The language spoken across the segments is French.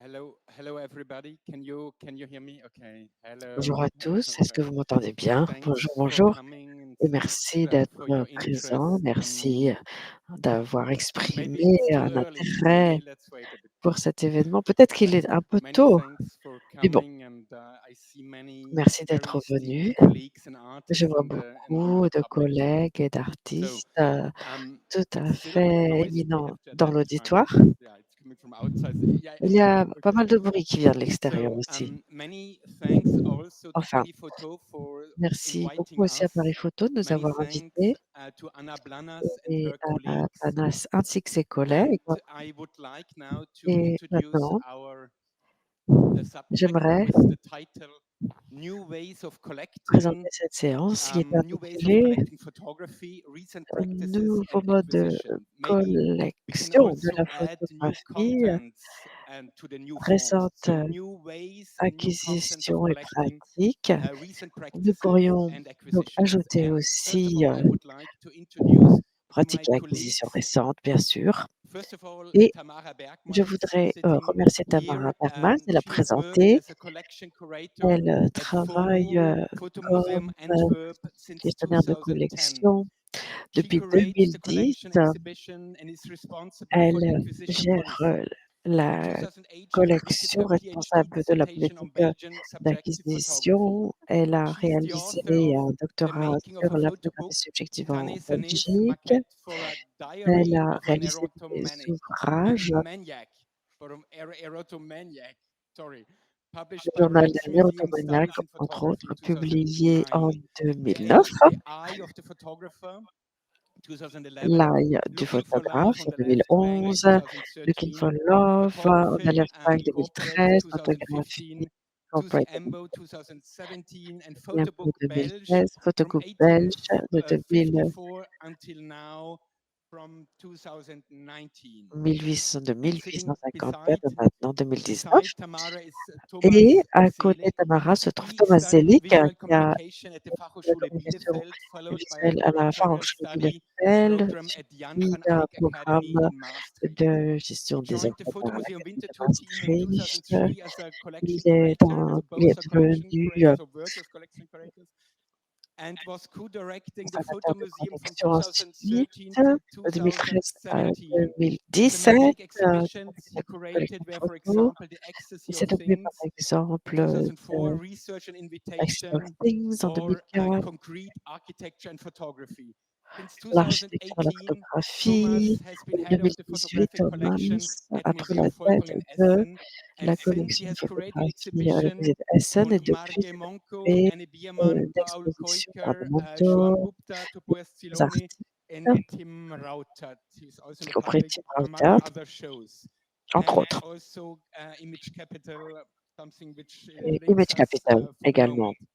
Hello everybody. Can you hear me? Okay. Bonjour Hello. à tous, est-ce que Okay. vous m'entendez bien? Thanks Bonjour, for bonjour coming and et merci d'être for your présent. interest. Merci d'avoir Maybe exprimé it's too un early. intérêt Maybe let's wait a bit. pour cet événement. Peut-être qu'il est un peu Many tôt, thanks for mais bon, coming and I see many merci very d'être esteemed venu. colleagues and Je artists vois in the beaucoup de public. collègues et So d'artistes tout it's à still a bit fait noisy. We éminents have jet dans lag. l'auditoire. Yeah, it's coming from outside. Yeah, Il y a pas okay. mal de bruit qui vient de l'extérieur So aussi. many thanks also to Enfin, Paris Photo for merci beaucoup inviting aussi à us. Paris Photo de nous Many avoir thanks invités to Anna Blanas and et her à colleagues. Panas ainsi que ses collègues. And I would like now to Et introduce maintenant, our the subject j'aimerais with the title New Ways of présenter Collecting, cette séance qui est New Ways of intitulée Collecting Photography, Recent Practices Nouveau and mode de Acquisition. Maybe we can collection de also la add new photographie, contents and to the new forms. récente So new ways and new contents of acquisition et collecting pratique. recent Nous practices pourrions and donc acquisitions. ajouter And first of aussi all, I would like to introduce to my pratique et acquisition colleagues. récente, bien sûr. First of all, Et Tamara je Berghmans voudrais sitting remercier Tamara here. Berghmans de la She has worked présenter. as a collection curator Elle at travaille Photomuseum comme Antwerp since gestionnaire de 2010. collection She depuis curates the 2010. collection exhibition and is responsible for the Elle acquisition gère policy. In la 2008, she completed collection her PhD responsable de la dissertation on politique Belgian subjective photography. d'acquisition. Elle a She is the réalisé author of un The doctorat Making of sur a la Photo photographie Book, subjective en Sanes Sanes, Belgique. Maquette for a Elle Diary a of an réalisé des ouvrages, erotomaniac, erotomaniac, sorry, le published by journal des Rijksmuseum Neurotomaniaques, Studies in entre Photography autres, in publié en 2009. And 2009. The Eye of the Photographer, 2011. L'œil du Looking for Love photographe on en the Left Bank, 2011, Looking for 2013. Love on the Photography Left Bank Corporate 2013, photographie 2015. corporate Embo 2017 and bien Photobook pour Belge 2016, from photogroupe belge de 1854 until now from 2019. 1800 de And sitting 1854 beside et maintenant 2019. Tamara is Et Thomas à côté de Seelig. Tamara se trouve He Thomas studied Seelig, visual qui a communication at the la Fachhochschule communication Bielefeld, followed by a visuelle à la curatorial Fachhochschule study Bielefeld, program at Jan suivi van d'un Eyck Academy programme in Maastricht. de He gestion des joined the œuvres d'art à Photomuseum l'Académie de Winterthur team in Maastricht. 2003 as a Il collection est, curator, as il both est a collection devenu curators or worked as collection curators, and was co-directing the conservateur de Photomuseum from collection ensuite, 2013 to de 2013 à 2017. The 2017, main conservateur exhibitions he de curated collection were, for photo. example, The Il Ecstasy of s'est occupé par Things, exemple 2004, de Research and Action of Invitation, Things en or 2004, Concrete Architecture and Photography. Since l'architecture de la 2018, photographie. Thomas has been En head of the 2018, photographic collection Thomas at a pris Museum la Volkwang tête in de Essen, and la since he collection de has curated photographie à la exhibition musée de Essen et on depuis Marge s'est Monko, occupé Annie Biermann, Paul d'expositions par Koiker, de Joan Monto, Gupta, Tobias des Ziloni, artistes, and Tim Rautert. He's also in y the compris public, Tim among Rautert, other shows. entre And autres, also Image Capital, something which et links Image us Capital for the également. moment.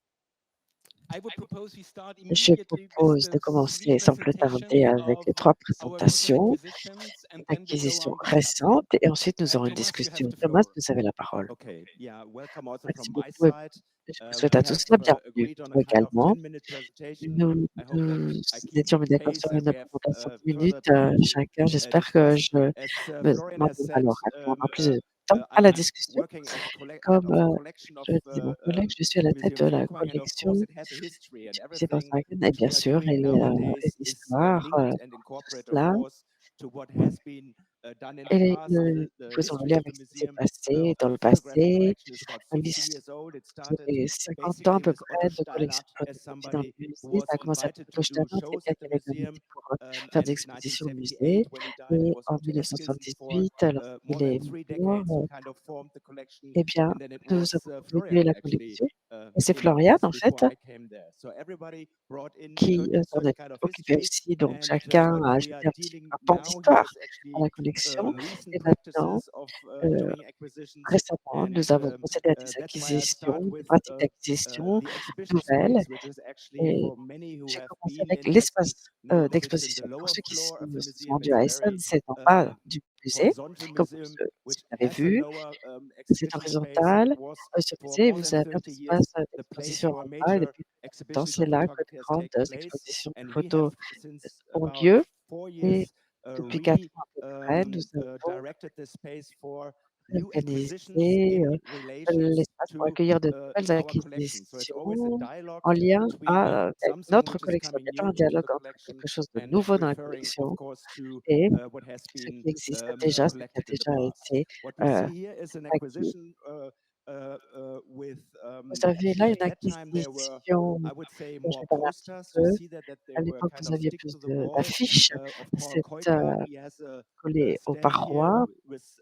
I would propose we start Je immediately with propose de the three commencer sans plus tarder presentations avec of les trois our recent présentations acquisitions, and then we go d'acquisitions on discussing. récentes et ensuite nous aurons une Thomas, you have discussion. the Thomas, floor. vous avez la parole. Okay, yeah, welcome also from Merci my beaucoup et side. je vous souhaite à We have tous la bienvenue agreed on a kind of également. 10-minute presentation. Nous, I hope that nous I keep étions the mis d'accord pace sur and une we have présentation de 10 further minutes time to chacun. J'espère que discuss. je As me Florian has m'en said, alors on plus de temps à la I'm discussion. working as a head Comme of a collection of je dis mon collègue, je suis à la tête Museum de la Volkwang, and of collection course it has a history, and du musée everything Volkswagen et which bien we are sûr, doing il y a une nowadays is histoire linked and pour incorporated, of cela. course, to what has been done in the Et past. nous The faisons le history lien of the avec ce qui s'est museum passé dans le photographic passé. collection is about 50 years old. It started J'ai 50 ans à basically peu with Otto près de Steiner collection as photographie dans le somebody who musée. was Ça a commencé avec invited to Otto do Steiner, shows quelqu'un at qui the avait été invité museum. pour faire des And expositions au 1978, musée. when he died, he Et was en Otto Eskens for 1978, more lorsqu'il than est 3 decades. He mort, kind of formed the collection, eh bien, and then it nous was avons contribué Florian la actually collection. Et c'est in Florian, office en fait, before I came there. So everybody brought in qui s'en est certain kind of occupé history, aussi. Donc, and chacun what a we are ajouté un petit dealing pan now here d'histoire is à actually la collection. recent Et maintenant, practices of euh, doing acquisitions. récemment, And nous avons procédé à des that's why I acquisitions, start des with pratiques d'acquisition the exhibition nouvelles. space, which is actually Et for many who j'ai have commencé been avec in Essen l'espace know that it's in the d'exposition. Pour lower ceux qui floor of the se sont museum. rendus It's a à Essen, very c'est en bas du musée, horizontal comme museum si which vous l'avez has a vu. lower C'est exhibition space, and horizontal it was sur le for musée et more vous than avez un 30 years espace the place d'exposition where en bas. Et major depuis longtemps, exhibitions c'est of là que photography de has grandes taken place. expositions de And we have photos since ont about lieu. 4 Et years depuis 4 ans à peu près, nous directed this space for new acquisitions organiser, in relations l'espace pour to accueillir de nouvelles our collection. So it's always a acquisitions dialogue en lien between avec something notre which is collection. coming Il y a toujours new un into dialogue the entre collection quelque chose de and nouveau dans la referring, of collection course, to et what has ce been qui existe déjà, ce qui a collected in the déjà past. été, What we heu, see here is an acquis. acquisition with Vous avez là actually une at that time there were, acquisition I would say, dont je more vais parler un petit posters. You peu. see that they À were l'époque, kind vous of aviez stick plus to the de wall d'affiches, of Paul c'est, Koika. He has a collé aux stand here parois with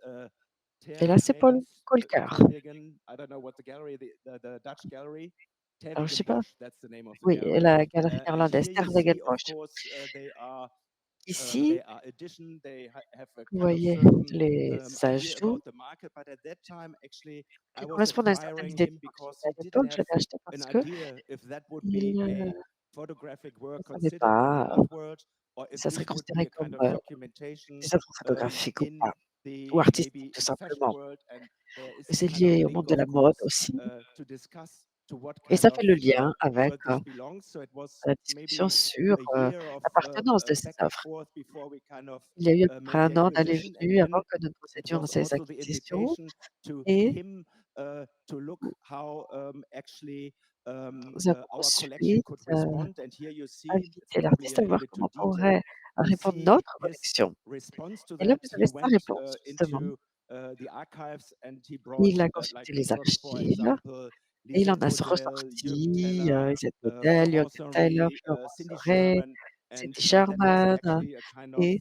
et là, c'est Paul Colker. Terwegen. I don't know what the gallery, the Dutch gallery, Alors je sais pas, Terwegenbosch, that's the name of the oui, gallery. la galerie And néerlandaise, here you see, of Terwegenbosch. course, Ici, they are edition. They have a vous kind of voyez certain les idea ajouts about the market. But at that time, actually, I qui was correspondent à une certaine acquiring idée du him marché. because À he didn't l'époque, je have l'ai acheté an parce qu'il idea if that would be a photographic ne work savait considered in the pas art world, or si if ça serait this would be considéré a kind comme, of documentation des œuvres photographiques ou in pas, ou artistiques maybe tout in the fashion simplement. world. And there is Et a c'est kind of lié au link, monde de of la mode course, aussi to discuss to what et kind ça of fait le lien avec, work this belongs. So it was la discussion maybe sur, a year of l'appartenance de ces back and œuvres. forth before we kind of Il y a eu à peu près made the 1 an d'aller et acquisition, and venu avant then que nous it procédions dans was ces also the acquisitions invitation to et him to look how actually nous avons our collection ensuite, could respond. And here you see, it's invité probably a l'artiste à little voir bit too comment detailed. pourrait You répondre see notre his collection. response to Et là, that. vous He avez sa went réponse justement. into the archives and he brought Il a like consulté les for archives example, et il en Lisette a Model, Jürgen ressorti, Teller, Izette Model, Jürgen Florence Teller, Henry, Florence Cindy Ray, Sherman, and Cindy that was Sherman actually a kind of et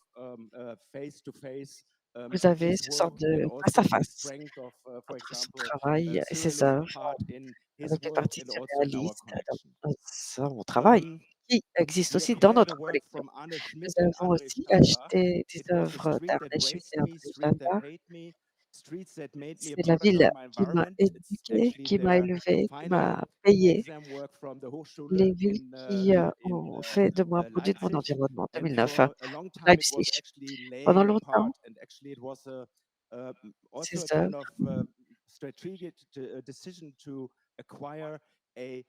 face-to-face vous avez his ce work sorte and de face à also the face strength of, for entre son example, travail et ses surrealist œuvres, part in his avec les work parties and also in our surréalistes collection. dans son travail, Um, qui existe we aussi dans acquired a notre work collection. from Arne Schmidt Nous and avons André aussi Steinbach. acheté des It was the œuvres street that d'Ernest Schmitt raised et me, André street that Steinbach. made me, streets that made me a C'est la product of ville my qui m'a environment. It's éduquée, actually qui m'a their élevée, qui m'a final payée. exam work from the Les Hochschule villes qui, in ont fait de moi un produit de mon Leipzig. environnement, And 2009, for a long time, it was Leipzig. actually Pendant laying longtemps, apart. And actually, it was also ces a kind of œuvres strategic decision to acquire a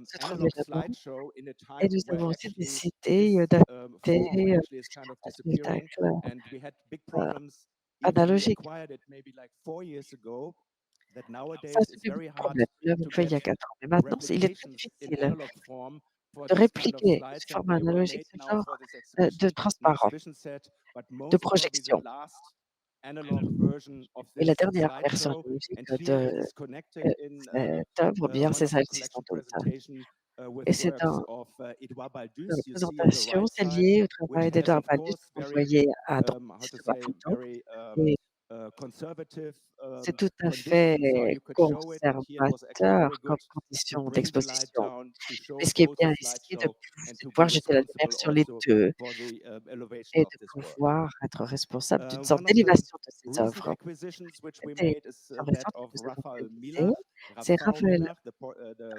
se trouvaient analog là-bas slideshow in a et time nous where avons aussi actually décidé, this d'adapter, form actually is kind of un disappearing. spectacle, And we had big heu, problems if we analogique. acquired it maybe like 4 years ago, that Ça a nowadays it's soulevé very beaucoup de hard problèmes. Nous l'avons to fait il get y a 4 ans, mais maintenant, il est très replications in difficile analog form for de this kind of répliquer slides. sous And format they were analogique made ce now genre, for this de an transparent, exhibition set, but de most probably the projection. last analog version of Et la this dernière version slideshow. analogique And here de, it's connected in cette œuvre, bien, one c'est of the celle-ci collection sans doute. presentation with Et c'est works dans of Edouard la Baldus. You see on the présentation, right c'est side, lié au which travail has d'Edouard of Baldus course que vous very voyez à droite how to de ma say photo very et conservative c'est tout à fait conditions, so you could show it. And here it was actually conservateur very comme good to condition bring the light d'exposition. down, to Mais show ce qui est both the bien ici, slideshow and de to be pouvoir jeter la lumière responsible sur les also 2 for the elevation et of de this work. pouvoir être responsable d'une sorte One of the d'élévation de ces recent œuvres. acquisitions which we Des made is acquisitions that récentes que of nous avons Raphael réalisées, Miller. c'est Raphael Miller,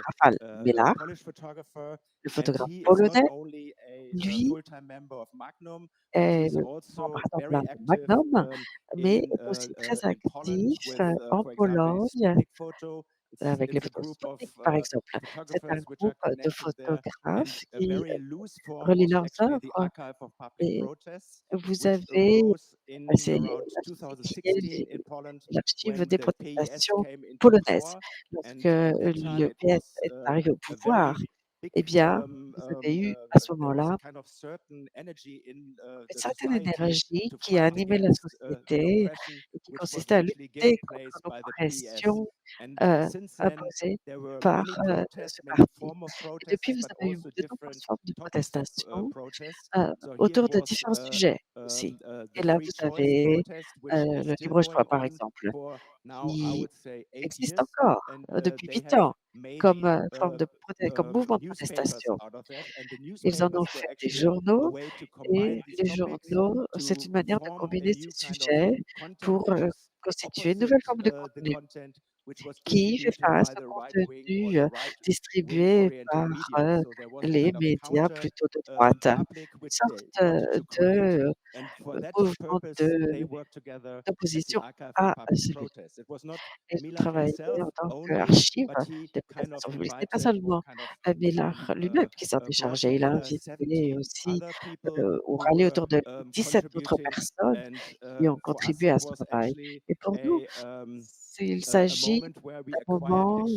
Raphaël the Mélard, Polish photographer, le and photographe he is not polonais. only a Lui full-time member of Magnum, but he est is le membre also à temps plein very de active Magnum, mais est aussi très in Poland actif, with, en for example, Pologne Sputnik Photo. avec les It's a photos group of Sputnik, par exemple. C'est un photographers which are groupe de connected there, and photographes a qui, very loose form relient was leurs actually the œuvres Archive of Public et Protests, vous which avez arose in c'est around l'archive qui est 2016 in Poland l'archive when des the PES protestations came into polonaises. power. Lorsque And at that time, le it PS was est arrivé au a pouvoir, very big, eh bien, vous avez eu à ce there was a moment-là kind of certain energy in une the certaine society énergie to qui a fight animé la against the société oppression et qui which was consistait à actually given lutter place contre by the PES. l'oppression, And heu, since then, imposée there were par, many ce protests, many parti. form of Et depuis, protests, vous but avez eu also de nombreuses different formes de topics of protestation, protests. So here it autour de was différents sujets aussi. Et the là, free vous choice avez, protest, which is le still libre choix, going par on exemple, for now, I qui would say, eight existe years. encore, And depuis they 8 have ans comme, made forme de comme mouvement de newspapers protestation. out of that. And the Ils en ont newspapers were fait des actually a journaux way to et combine these les topics journaux, c'est to une manière de form a combiner new ces kind of sujets content pour, which is constituer une opposite nouvelle forme de the contenu content qui fait face au contenu distribué par les médias plutôt de droite. Une sorte de mouvement d'opposition à celui. Et je travaillais en tant qu'archive des protestations publiques. Ce n'est pas seulement Miller lui-même qui s'en est chargé. Il a invité aussi ou rallié autour de lui 17 autres personnes qui ont contribué à ce travail. Et pour nous, il s'agit d'un moment où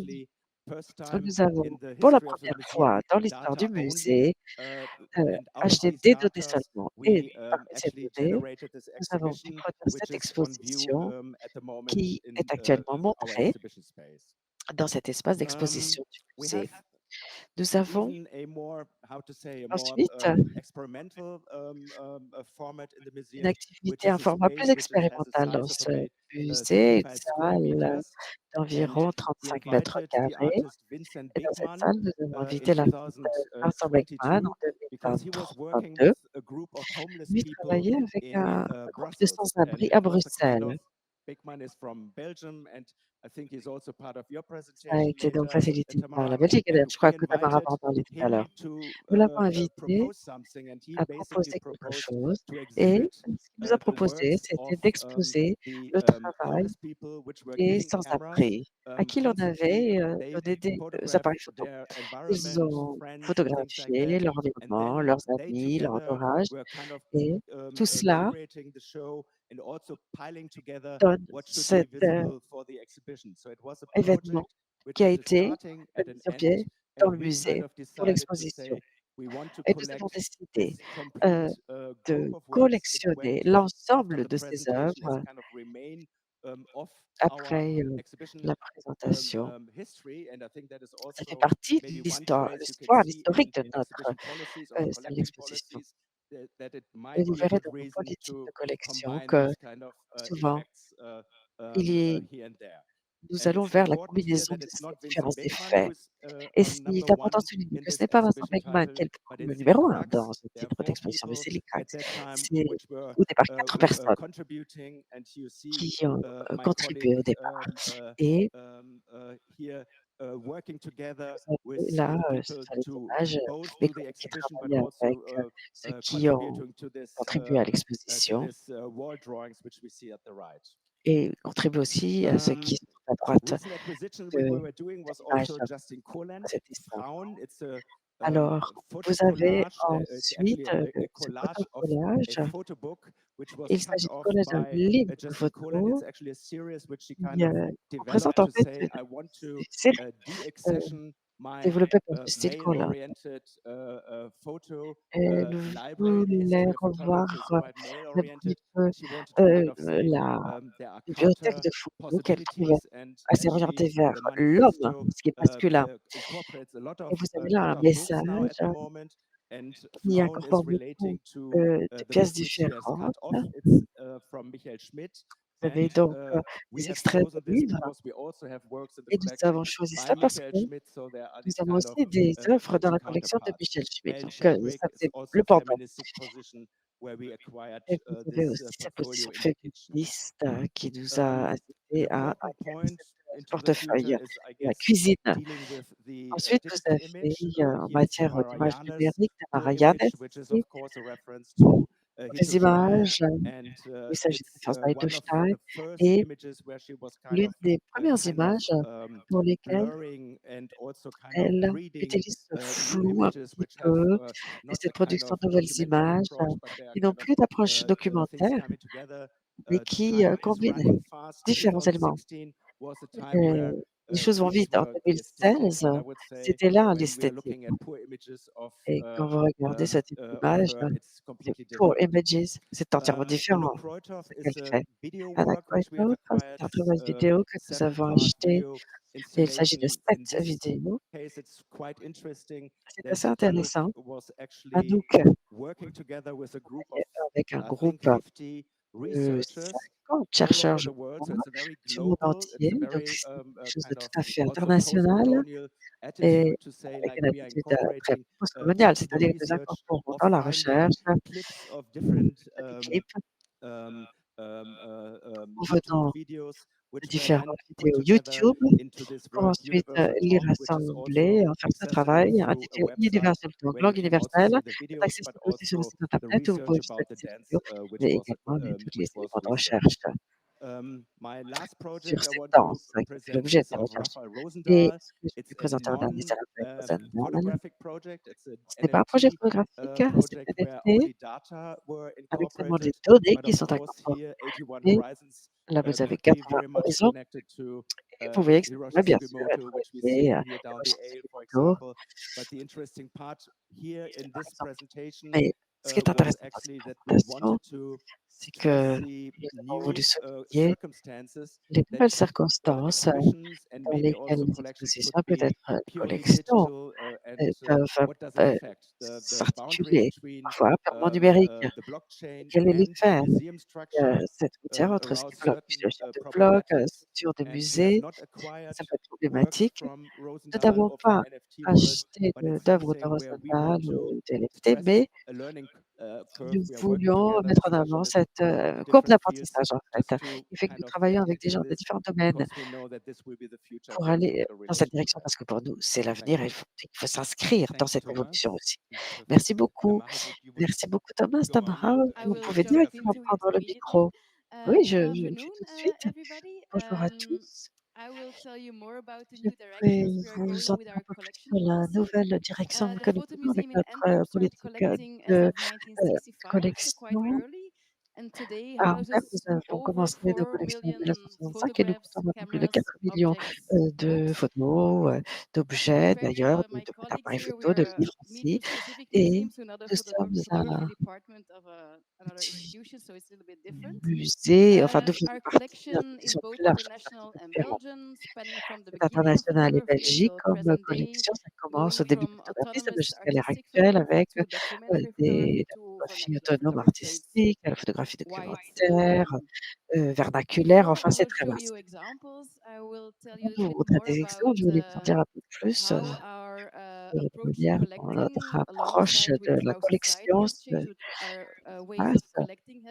nous avons, pour la première fois dans l'histoire du musée, acheté des données seulement et parmi ces données, nous avons pu produire cette exposition qui est actuellement montrée dans cet espace d'exposition du musée. Nous avons ensuite une activité, un format plus expérimental dans ce musée, une salle d'environ 35 mètres carrés. Et dans cette salle, nous avons invité l'artiste Vincent Berghmans en 2023-22. Lui travaillait avec un groupe de sans-abri à Bruxelles. Ça a été donc facilité par la Belgique et d'ailleurs, je crois que Tamara va en parler tout à l'heure. Nous l'avons invité à proposer quelque chose et ce qu'il nous a proposé, c'était d'exposer le travail des sans-abri à qui l'on avait donné des appareils photo. Ils ont photographié leur environnement, leurs amis, leur entourage et tout cela donne cet événement qui a été mis sur pied dans le musée pour l'exposition. Et nous avons décidé de collectionner l'ensemble de ces œuvres après la présentation. Ça fait partie de l'histoire historique de notre salle d'exposition. Et vous verrez dans nos politiques de collection que souvent, nous allons vers la combinaison de ces différents effets. Et il est important de souligner que ce n'est pas Vincent Berghmans qui est le numéro 1 dans ce titre d'exposition de Seelig. C'est au départ 4 personnes qui ont contribué au départ. Et vous avez là sur les images les collègues qui travaillent avec ceux qui ont contribué à l'exposition et contribuent aussi à ceux qui sont à droite de l'image à cet instant. Alors, vous avez ensuite ce photocollage. Il s'agit du collage d'un livre de photos qui représente en fait une série développée par ce style Colin. Elle voulait revoir un petit peu la bibliothèque de photos qu'elle trouvait assez orientée vers l'homme, ce qui est masculin. Et vous avez là un message qui incorpore beaucoup de pièces différentes. Vous avez donc des extraits de livres et nous avons choisi cela parce que nous avons aussi des œuvres dans la collection de Michel Schmitt. Donc ça c'est le pendant. Et vous avez aussi cette position féministe qui nous a incité à acquérir ce portefeuille de la cuisine. Ensuite, vous avez en matière d'images numériques, Tamara des images, il s'agit de références d'Einstein et l'une des premières images pour lesquelles elle utilise ce flou un petit peu et cette production de nouvelles images qui n'ont plus d'approche documentaire, mais qui combinent différents éléments. Les choses vont vite. En 2016, c'était là l'esthétique. Et quand vous regardez ce type d'image, c'est Poor Images, c'est entièrement différent ce qu'elle fait. Anna Kreuthoff, c'est un travail vidéo que nous avons acheté et il s'agit de 7 vidéos. C'est assez intéressant. Anouk travaille avec un groupe de 50 chercheurs, je crois, du monde entier. Donc c'est quelque chose de tout à fait international et avec une attitude très postcoloniale, c'est-à-dire que nous incorporons dans la recherche des clips YouTube provenant videos, de which were then différentes put vidéos together YouTube into this pour ensuite, universal les talk, which is also rassembler, en faire ce accessible travail through a intitulé website Universal Talk, where you langue can also universelle, see the est videos, but accessible aussi sur le also site the internet où vous pouvez research visiter about the ces dance, vidéos, which mais was également tous les which was éléments de recherche researched. My last sur project I cette want to danse qui fait present l'objet is de la of recherche. Raphael Et Rosendahl. ce que je It's vais a présenter en dernier, c'est la Rosendahl. photographic project. It's an Ce n'est pas un projet NFT photographique, c'est project un where NFT only data were avec seulement des incorporated. données But qui of sont course, incorporées. here 81 Et Horizons là, vous avez could be 80 very much horizons connected to et vous voyez que ça pourrait Hiroshi bien sûr Sugimoto, être which we relié see à here down the Hiroshi aisle, for Sugimoto, example. But the interesting part here in par this exemple. presentation Mais ce qui est was intéressant dans cette actually that we présentation, wanted to c'est que stress the nous avons voulu new souligner circumstances les that nouvelles circonstances exhibitions and dans maybe lesquelles also les collections could expositions, be peut-être purely collections, digital and peuvent what does it affect the boundary s'articuler, between parfois purement numériques. the Et blockchain quelle est and the l'effet museum structure cette frontière entre ce around qui bloque certain de blocs, problematics. structures de And we have musées, not acquired c'est un peu works problématique. from Nous Rosendahl n'avons or from pas NFT world, acheté but it's d'œuvres de something where we want Rosenthal to ou de NFT, stress mais a learning curve. nous We are working voulions together, mettre en avant specialists cette, from courbe different fields, d'apprentissage, en just fait, to qui fait que nous kind of travaillons look avec des into gens de this différents domaines because we know that this will be the future of pour the aller digital dans cette relationship. direction, parce que pour nous, c'est Thank l'avenir et you. il faut s'inscrire dans Thank you, cette évolution Thomas. aussi. And Merci beaucoup. Tamara, you would Merci beaucoup Thomas. go on Tamara, and I vous will pouvez jump directement into it prendre le immediately. micro. Oui, Good je afternoon, suis tout de suite. everybody. Bonjour à tous. I will tell you more about the Je new vais directions we are vous going en with dire un our peu plus collection sur la policy. nouvelle direction The que nous Photo prenons avec Museum in notre Antwerp started politique collecting as de of 1965, so quite collection. early. And today À Anvers, nous houses avons over commencé nos 4 collections en million 1965 et nous photographs, comptons maintenant plus de 4 cameras, millions objects, de books. photos, d'objets Compared to d'ailleurs, my colleagues d'appareils here, we photo, are de a livres aussi. medium-specific Et museum, so another nous sommes photography un department of another petit institution, so it's a little bit different. musée, enfin nous faisons Our partie d'une collection is institution both plus large, qui est un petit international peu and différente. Belgian, spanning from the C'est beginning of international et photography Belgique until comme present day, collection. Ça commence going au début de from la photographie, ça va autonomous jusqu'à l'ère artistic actuelle photography avec to documentary photography la to photographie vernacular autonome photography. So it's artistique, la photographie wide. documentaire, vernaculaire, Before enfin I c'est will très show you vaste. examples, I will tell you Avant a de little vous bit montrer more des exemples, about je voulais vous en dire un peu plus how our sur la approach to manière dont notre collecting, approche alongside de with la how society collection has se changed, with our ways of passe collecting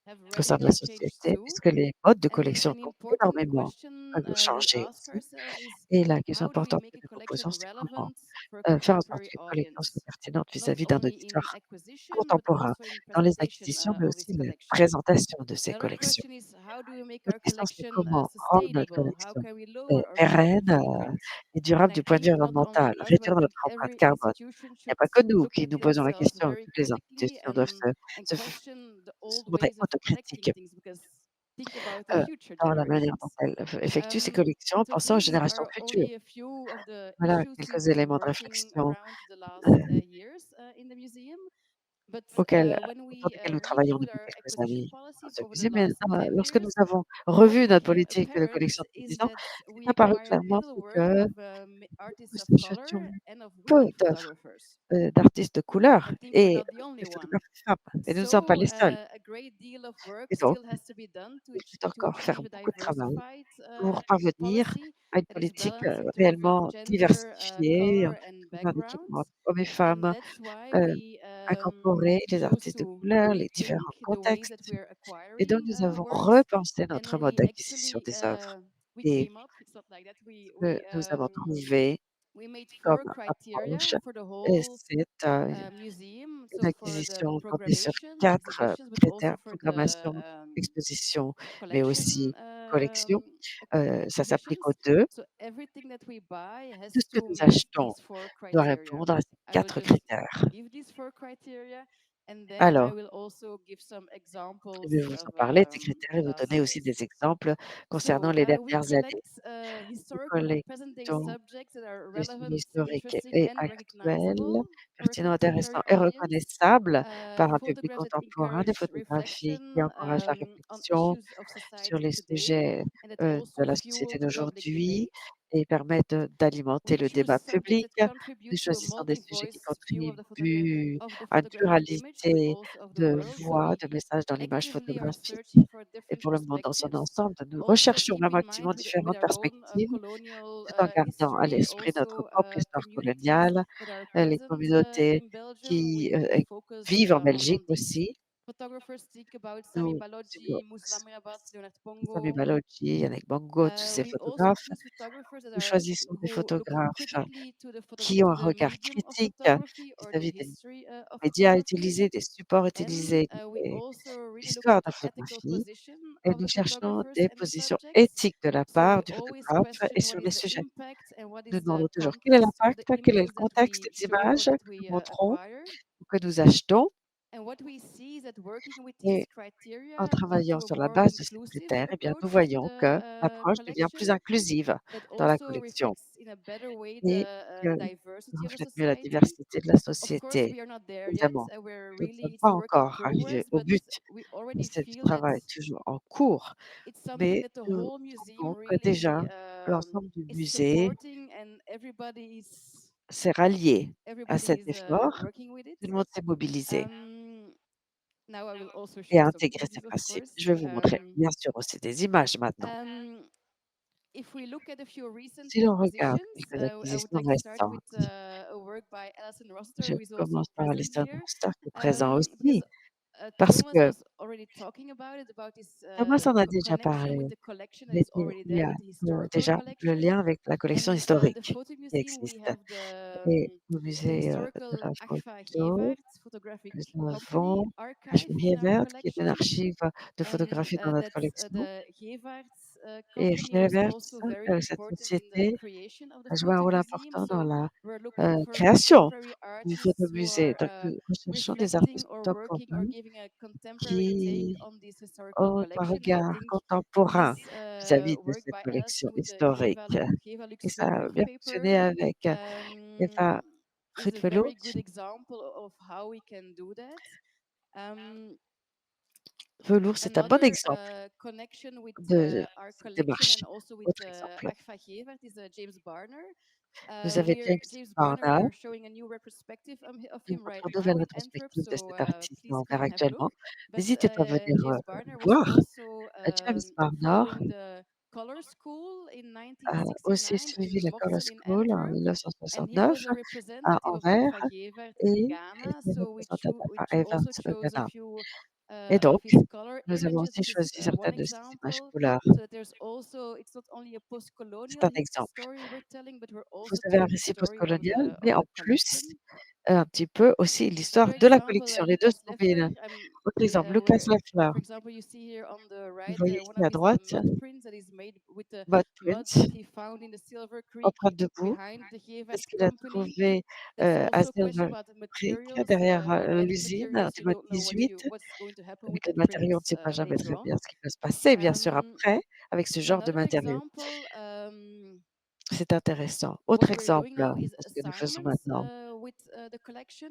have au sein de la radically changed société, too. puisque les modes de And collection an ont important énormément question we changé ask aussi. ourselves is Et la question how do we importante make que a nous nous collection posons, c'est comment relevant for a faire en sorte contemporary qu'une collection soit audience, pertinente not vis-à-vis d'un only in auditoire acquisition but contemporain also in dans les presentation acquisitions, mais of aussi its la collection. présentation de ces Another collections. question is how do we make L'autre our question, c'est collection comment rendre notre sustainable? How collection can we lower our carbon pérenne footprint? et And durable I du point de vue think not environnemental, only us, but I réduire notre think empreinte every carbone. institution Il n'y a should pas que nous look qui at nous posons la themselves question, very toutes les critically institutions doivent and se, f- question the se old montrer ways of collecting autocritiques things because think about the euh, future dans la manière dont generations. elles effectuent ces collections en So pensant aux these générations are futures. only a few of the Voilà issues we've quelques been éléments de working réflexion around the last euh, years in the museum. But when autour we desquels nous travaillons reviewed depuis our quelques acquisition années dans policy ce over the musée. Mais last 10 lorsque nous years, avons what revu notre became politique de apparent collection depuis is 10 ans, that ce qui est we apparu acquired clairement, little c'est work que of artists nous of color achetions and of peu women d'œuvres photographers. d'artistes de couleur I think we're et not the only de one. photographes femmes. Et nous ne sommes pas So les seuls. a great deal of work Et donc, still has to be done il faut to encore faire achieve a beaucoup de travail diversified pour parvenir policy à une that is politique balancing to réellement gender, diversifiée, color, and dans un équilibre backgrounds. entre hommes et And femmes, that's why euh, we incorporer les chose artistes de to couleur, les rethink différents the ways that contextes. we're Et donc, acquiring nous avons works. repensé And notre mode we d'acquisition actually des œuvres. we Et came up. It's not like that. nous avons trouvé We made comme 4 criteria approche, for the et whole c'est museum. une So for the acquisition fondée sur programmation, 4 exhibitions, but also critères: for the programmation, exposition, mais collection aussi collection. Ça s'applique aux acquisitions. 2. So everything that we buy Tout has ce que to nous meet achetons these 4 doit criteria. répondre à ces I will 4 just critères. give these 4 criteria, and then I Alors, will also give some je examples vais vous en of parler de ces critères the et vous last donner aussi years. des exemples concernant So les we dernières années. collect Nous historical and present-day collectons subjects that are des sujets relevant, historiques interesting, et and actuels, recognizable for a pertinents, intéressants contemporary et audience. reconnaissables par un public Photographs that contemporain, des encourage photographies qui reflection encouragent la on réflexion issues of sur society les today, sujets and that de also la fuel société the public d'aujourd'hui debate. et permettent d'alimenter We le choose débat subjects public. that Nous contribute to a choisissons des sujets qui multi-voice view contribuent of the à une photographic image, but pluralité also of the de world. So voix, we de messages dans l'image actively are photographique searching for et different pour le monde dans son perspectives, ensemble. Nous also recherchons keep vraiment in activement mind with différentes our own perspectives colonial tout en gardant à history, l'esprit notre also propre histoire communities coloniale, that are les present communautés in Belgium. qui We focus vivent en on Belgique these aussi. photographers think about Sami Nous Balogi, Muslam Rabat, Leonard Sami Bongo. Balogi, Yannick Bango, tous ces We also photographes, choose photographers that nous are choisissons des who look photographes critically qui ont to un the regard medium of critique photography or the vis-à-vis des history of médias photography. utilisés, des supports And utilisés, we de also really look at l'histoire de the la ethical photographie position et of nous the cherchons photographers des and the positions subjects. éthiques de la So we part du always photographe et question what sur is les the sujets. impact and what Nous is the demandons toujours quel est context of the l'impact, quel est le images that contexte we des show or images that que nous we montrons acquire. ou que nous achetons. And what we see is that working with these Et en criteria lead travaillant to a sur la more base de ces inclusive critères, eh bien, nous approach to voyons que the l'approche devient collection plus inclusive that dans la also collection reflects in a better way et the que diversity of a reflète mieux la society. diversité de la Of course, société. we are not there yet. Évidemment, We're nous ne really, sommes it's pas a work in encore arrivés progress, au but but, we mais already c'est du feel that travail toujours en cours. it's something Mais that the nous whole museum trouvons que really déjà l'ensemble du is musée supporting and s'est rallié à everybody cet is effort, working with it. tout le monde s'est mobilisé Um, Now I will also et show a some intégré ces images, of principes. course. Je vais vous montrer bien sûr aussi des images maintenant. If we look at a few recent Si l'on regarde acquisitions, quelques I would acquisitions like to start with récentes, a work by Alison Roster, je who is also commence par present Alistair here, Monster qui est présent because aussi, parce Thomas que was already talking about this Thomas en a déjà connection with parlé. the collection that Il is était already il y there a, with the historical déjà le collection. lien avec la collection And the historique photo qui museum, we existe have et au the musée, de historical la Agfa photo, Gevaert photographic nous company avons archive in our Ashby-Hebert qui est une collection. archive de And photographie dans notre that collection the Gevaerts et company was Hebert, also very cette important in the société creation of the a joué un photo rôle museum. important dans So la, we're looking for création contemporary du artists who photomusée. are Donc nous recherchons des reflecting artistes or working or contemporains giving a contemporary take qui on this historical ont un collection. And I regard think contemporain this vis-à-vis de work cette by collection Alison with the historique. Geva Et Lux ça a photograph bien paper fonctionné avec um, Eva is a Rutfelow. very good example of how we can do that. Velours, c'est un bon Another exemple connection with de our cette collection démarche. and also with Autre exemple, Agfa Gevaert is James Barner. vous avez Here, James James Barner, we Barnard. are showing a new reperspective of Nous him right montrons une now nouvelle in Antwerp. rétrospective de So cet artiste à please Anvers come and have a look. actuellement. But N'hésitez pas à venir James Barner was voir. also James Barnard following the color school in a aussi 1969 suivi in la Color Mopsel in School en Antwerp. And he 1969 was a à representative of Anvers Agfa Gevaert in et Ghana. était So représenté par which Evans also chose a Ghana. few Et of donc, his color nous avons images. aussi This is choisi one certaines de ces images example. couleurs. So that there's also, it's not only a C'est post-colonial un exemple. story we're telling, but we're Vous also avez un telling the récit story postcolonial, mais of en the collection. plus, un petit peu aussi Another l'histoire de la example, collection. Les 2 Lucas se Leffler. combinent. Autre exemple, Lucas Leffler. For example, you see here on the Vous right voyez one ici of à his droite, mud prints that is made with the Mud mud Prince, that he found in the Silver Creek empreinte de boue. behind the C'est Gevaert ce qu'il a company. trouvé There's à also a question Silver about the Creek, materials. derrière Organic l'usine materials, you antimoine don't know 18. what's going to happen with Avec the les matériaux, on ne prints sait pas jamais later très on. bien ce qui peut se passer, bien sûr, Um, après, avec ce genre de Another matériaux. example, C'est intéressant. Autre what we're doing exemple, now is de ce que nous faisons assignments maintenant, with the collection.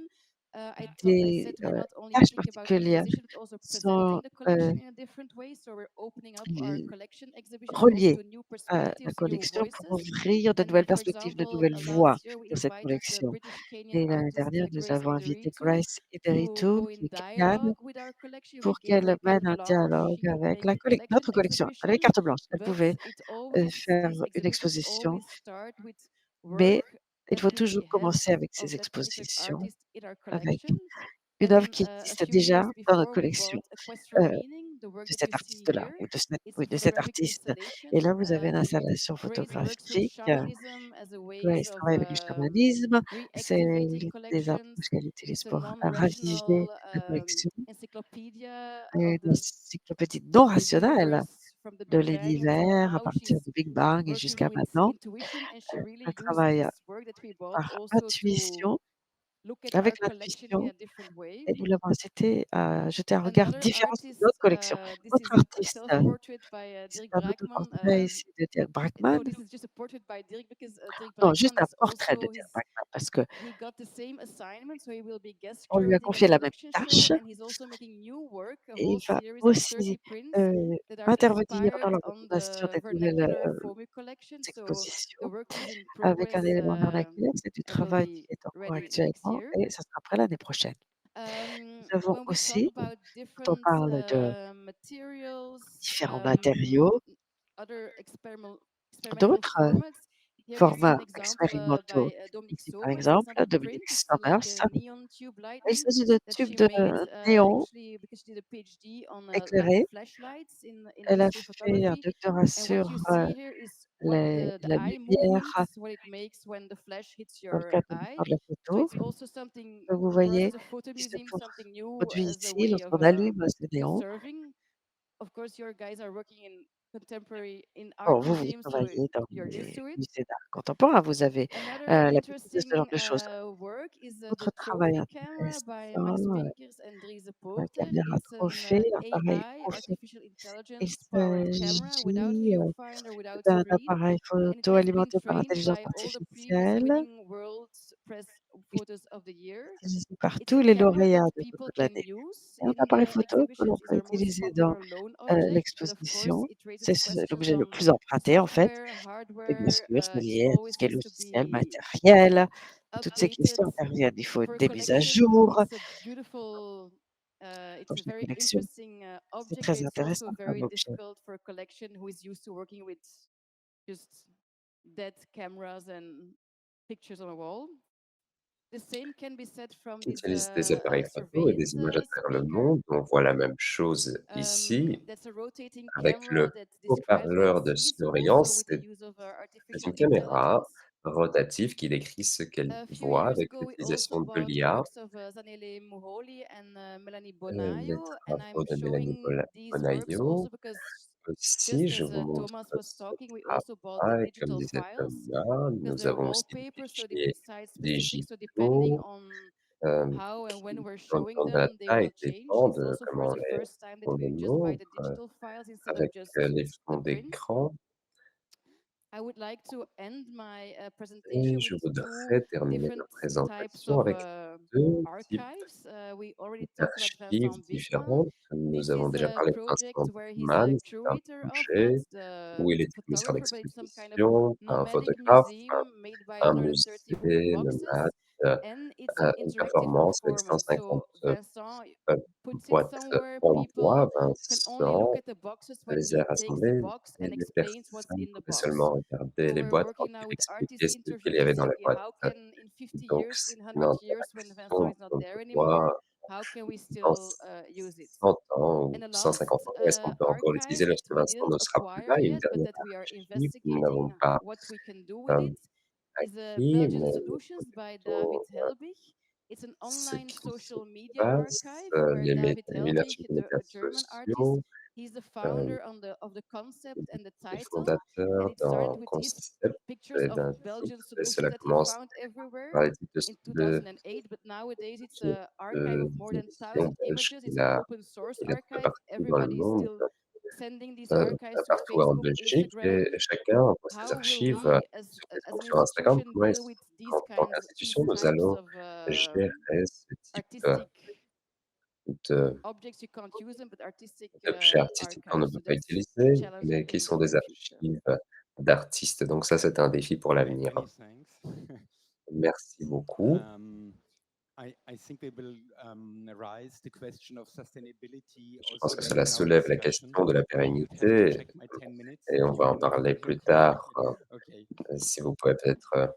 I des said we're not only tâches thinking about particulières acquisition, but also sont presenting the collection in a different way. So we're opening up our l- collection exhibition also reliées to new à la perspectives, new collection pour voices. ouvrir de And nouvelles for perspectives, de example, nouvelles voix last year we sur cette invited the collection. British Kenyan Et l'année artist dernière, nous Grace avons invité Ideritu Grace to Ideritu, go qui in est kenyane, dialogue with our collection. We pour gave her qu'elle a mène carte un blanche. dialogue She could avec make a collection notre collection. Elle avait exhibition, carte blanche, elle but pouvait it always faire these une exhibitions exposition, always start with mais work il that faut we toujours have commencer avec ces of that particular expositions, artist in our avec collection. une œuvre And qui a existe few déjà years dans notre before, we collection bought a Quest for euh, Meaning, the work de that you cet see artiste-là here. ou It's a de cet photographic artiste. installation. Et là, vous avez une installation Grace works with photographique. shamanism as a ways Grace of travaille avec le chamanisme. C'est reactivating des collections. approches qu'elle utilise It's a pour raviver non-rational la collection. encyclopedia of Une the encyclopédie non of the rationnelle universe from the de Big Bang until l'univers à now. partir She's du Big Bang et working jusqu'à with maintenant. intuition, and she really Elle used travaille this work that we bought par also to intuition, look at our avec collection in l'intuition, a different way. et nous l'avons incité à jeter un regard Another différent sur artist, notre collection. this Autre is a artiste, self-portrait by c'est Dirk un Brackman. autoportrait ici de Dirk No, Brackman. this is just a portrait by Dirk because Dirk Non, juste Brackman un is portrait de also Dirk his. Brackman parce que He got the same assignment, so he will be guest on lui a curating a confié la même collection show, tâche and he's also making new work, a et whole il va series of aussi 30 prints that are intervenir inspired dans on l'organisation the des nouvelles vernacular FOMU collection. So the expositions work is in avec un progress élément vernaculaire. C'est du and will travail qui be est en cours ready next actuellement year. et ça sera prêt l'année prochaine. Nous avons When we talk aussi, about quand on different parle de materials, différents matériaux, other experimental d'autres formats, Here you see an formats example expérimentaux. by Dominique Ici, par Somers. It's exemple, not a Dominique print, it's like Sommers, a neon tube il lighting s'agit de that tubes she de made néon actually because she did a PhD on lamp éclairés. flashlights in Elle a industry fait un photography. doctorat And what sur you see here is what the la eye lumière movements, what it makes when the flash hits dans le your eye. catalyseur de la So photo. it's also something Donc vous for us voyez as a photo qui se museum, something new produit as a ici way of lorsqu'on allume ce néon. conserving. Of course, your guys are working in contemporary in art Bon, vous museums, so travaillez dans you're used les to it. musées d'art contemporain, vous avez Another l'habitude de ce genre interesting de choses. work is the Autre travail Trophy camera by intéressant, Max Pinkers and Dries la Poorter. caméra It's an trophée, l'appareil AI, trophée. artificial Il intelligence powered camera without s'agit viewfinder, without d'un screen, appareil and it photo has been alimenté par trained intelligence by all the previous artificielle, winning world press photos of the year. utilisé par It's tous a les camera that lauréats de photos people de can l'année. use C'est un in appareil the photo que exhibition. l'on It's peut our most utiliser dans popular loan object, but of course, l'exposition. it raises C'est questions l'objet le on plus emprunté, en fait. software, Et bien hardware. sûr, c'est It lié à tout ce always qui est needs to logiciel, be matériel. Toutes ces updated. questions interviennent. Il faut For a des mises à collection, jour it's a beautiful, pour it's a chaque very collection. interesting C'est object, but très it's also intéressant very comme objet. difficult for a collection who is used to working with just dead cameras and pictures on a wall. The same can be said from Qui this utilisent des appareils photo et surveillance des images à travers le speaker. monde. On voit la même chose ici That's a rotating avec camera le that describes what it haut-parleur de sees, also surveillance. with the use of C'est artificial une caméra intelligence. rotative qui décrit ce qu'elle A few voit years avec ago, we also l'utilisation de bought l'IA. works of Zanele Muholi and Melanie Les Bonaio, and travaux I'm de Mélanie showing these works Bonaio. also because Aussi, just je as vous montre Thomas was ce talking, we also bought the travail. Comme digital disait files Thomas, because nous they're avons aussi des wallpaper, so they fichiers need site specific. So depending digitaux on how and when qui, we're dont showing dont la them, they taille will change. dépend It's de also for comment the first time that on les we just buy montre the digital files instead of avec just les the fonds print. d'écran. I would like to end my Et presentation with je two voudrais terminer ma different types présentation of avec 2 types archives. We already talked about d'archives Vincent Berghmans. différentes. Nous This avons is déjà a parlé de project Vincent where he's a Berghmans. C'est un curator of, not projet où il the est commissaire photographer, but it's some kind of d'exposition, pas un nomadic photographe, museum made by un 130 wooden musée boxes. nomade, And it's an une interactive performance avec performance. 150 So Vincent puts it boîtes somewhere. en People bois. can only look Vincent at the boxes when les a he takes the rassemblées box et and les explains what's personnes in the pouvaient box. seulement regarder So les we're boîtes quand working il now with expliquait artist ce qu'il interviews y to avait dans les see boîtes. how can in 50 Donc years, c'est in une 100 years, when Vincent interaction is not pour there anymore, voir how can we dans still use it? 100 ans ou And the last 150 ans, est-ce qu'on peut encore archive l'utiliser that lorsque we Vincent didn't ne sera plus acquire là? Et une yet, but dernière that we are archive que nous investigating n'avons pas what we can do with euh, it, is acquis, Belgian mais Solutions by David plutôt Helbig. It's an ce online qui se social media passe, archive where David l'émulation Helbig, des the médias German artist, sociaux, he's the euh, founder of the concept and the les title. And fondateurs it started d'un with his concept pictures et of d'un Belgian titre, et solutions cela that he commence found everywhere par les titres in de 2008, but nowadays it's de an archive of more than d'éditions 1,000 belges images. It's an open source qu'il a trouvé archive. partout dans le Everybody is monde, still sending these archives to partout en Facebook, Belgique, Instagram. et chacun envoie ses How will archives we, sur as Facebook, an sur Instagram. institution, Comment deal est-ce with qu'en tant these qu'institution, nous types allons of gérer ce type artistic de objects? You can't use them, but artistic d'objets artistiques qu'on ne archives. peut So pas that's a utiliser, challenge I mais qui think sont for des the future. archives d'artistes. Donc ça, c'est un défi pour l'avenir. Many thanks. Merci beaucoup. I think we will raise the question of sustainability Je pense also que later cela in our soulève la discussion. question de la I would have to pérennité check my 10 minutes et if on you va en want to parler continue. plus tard. Okay. Si vous pouvez peut-être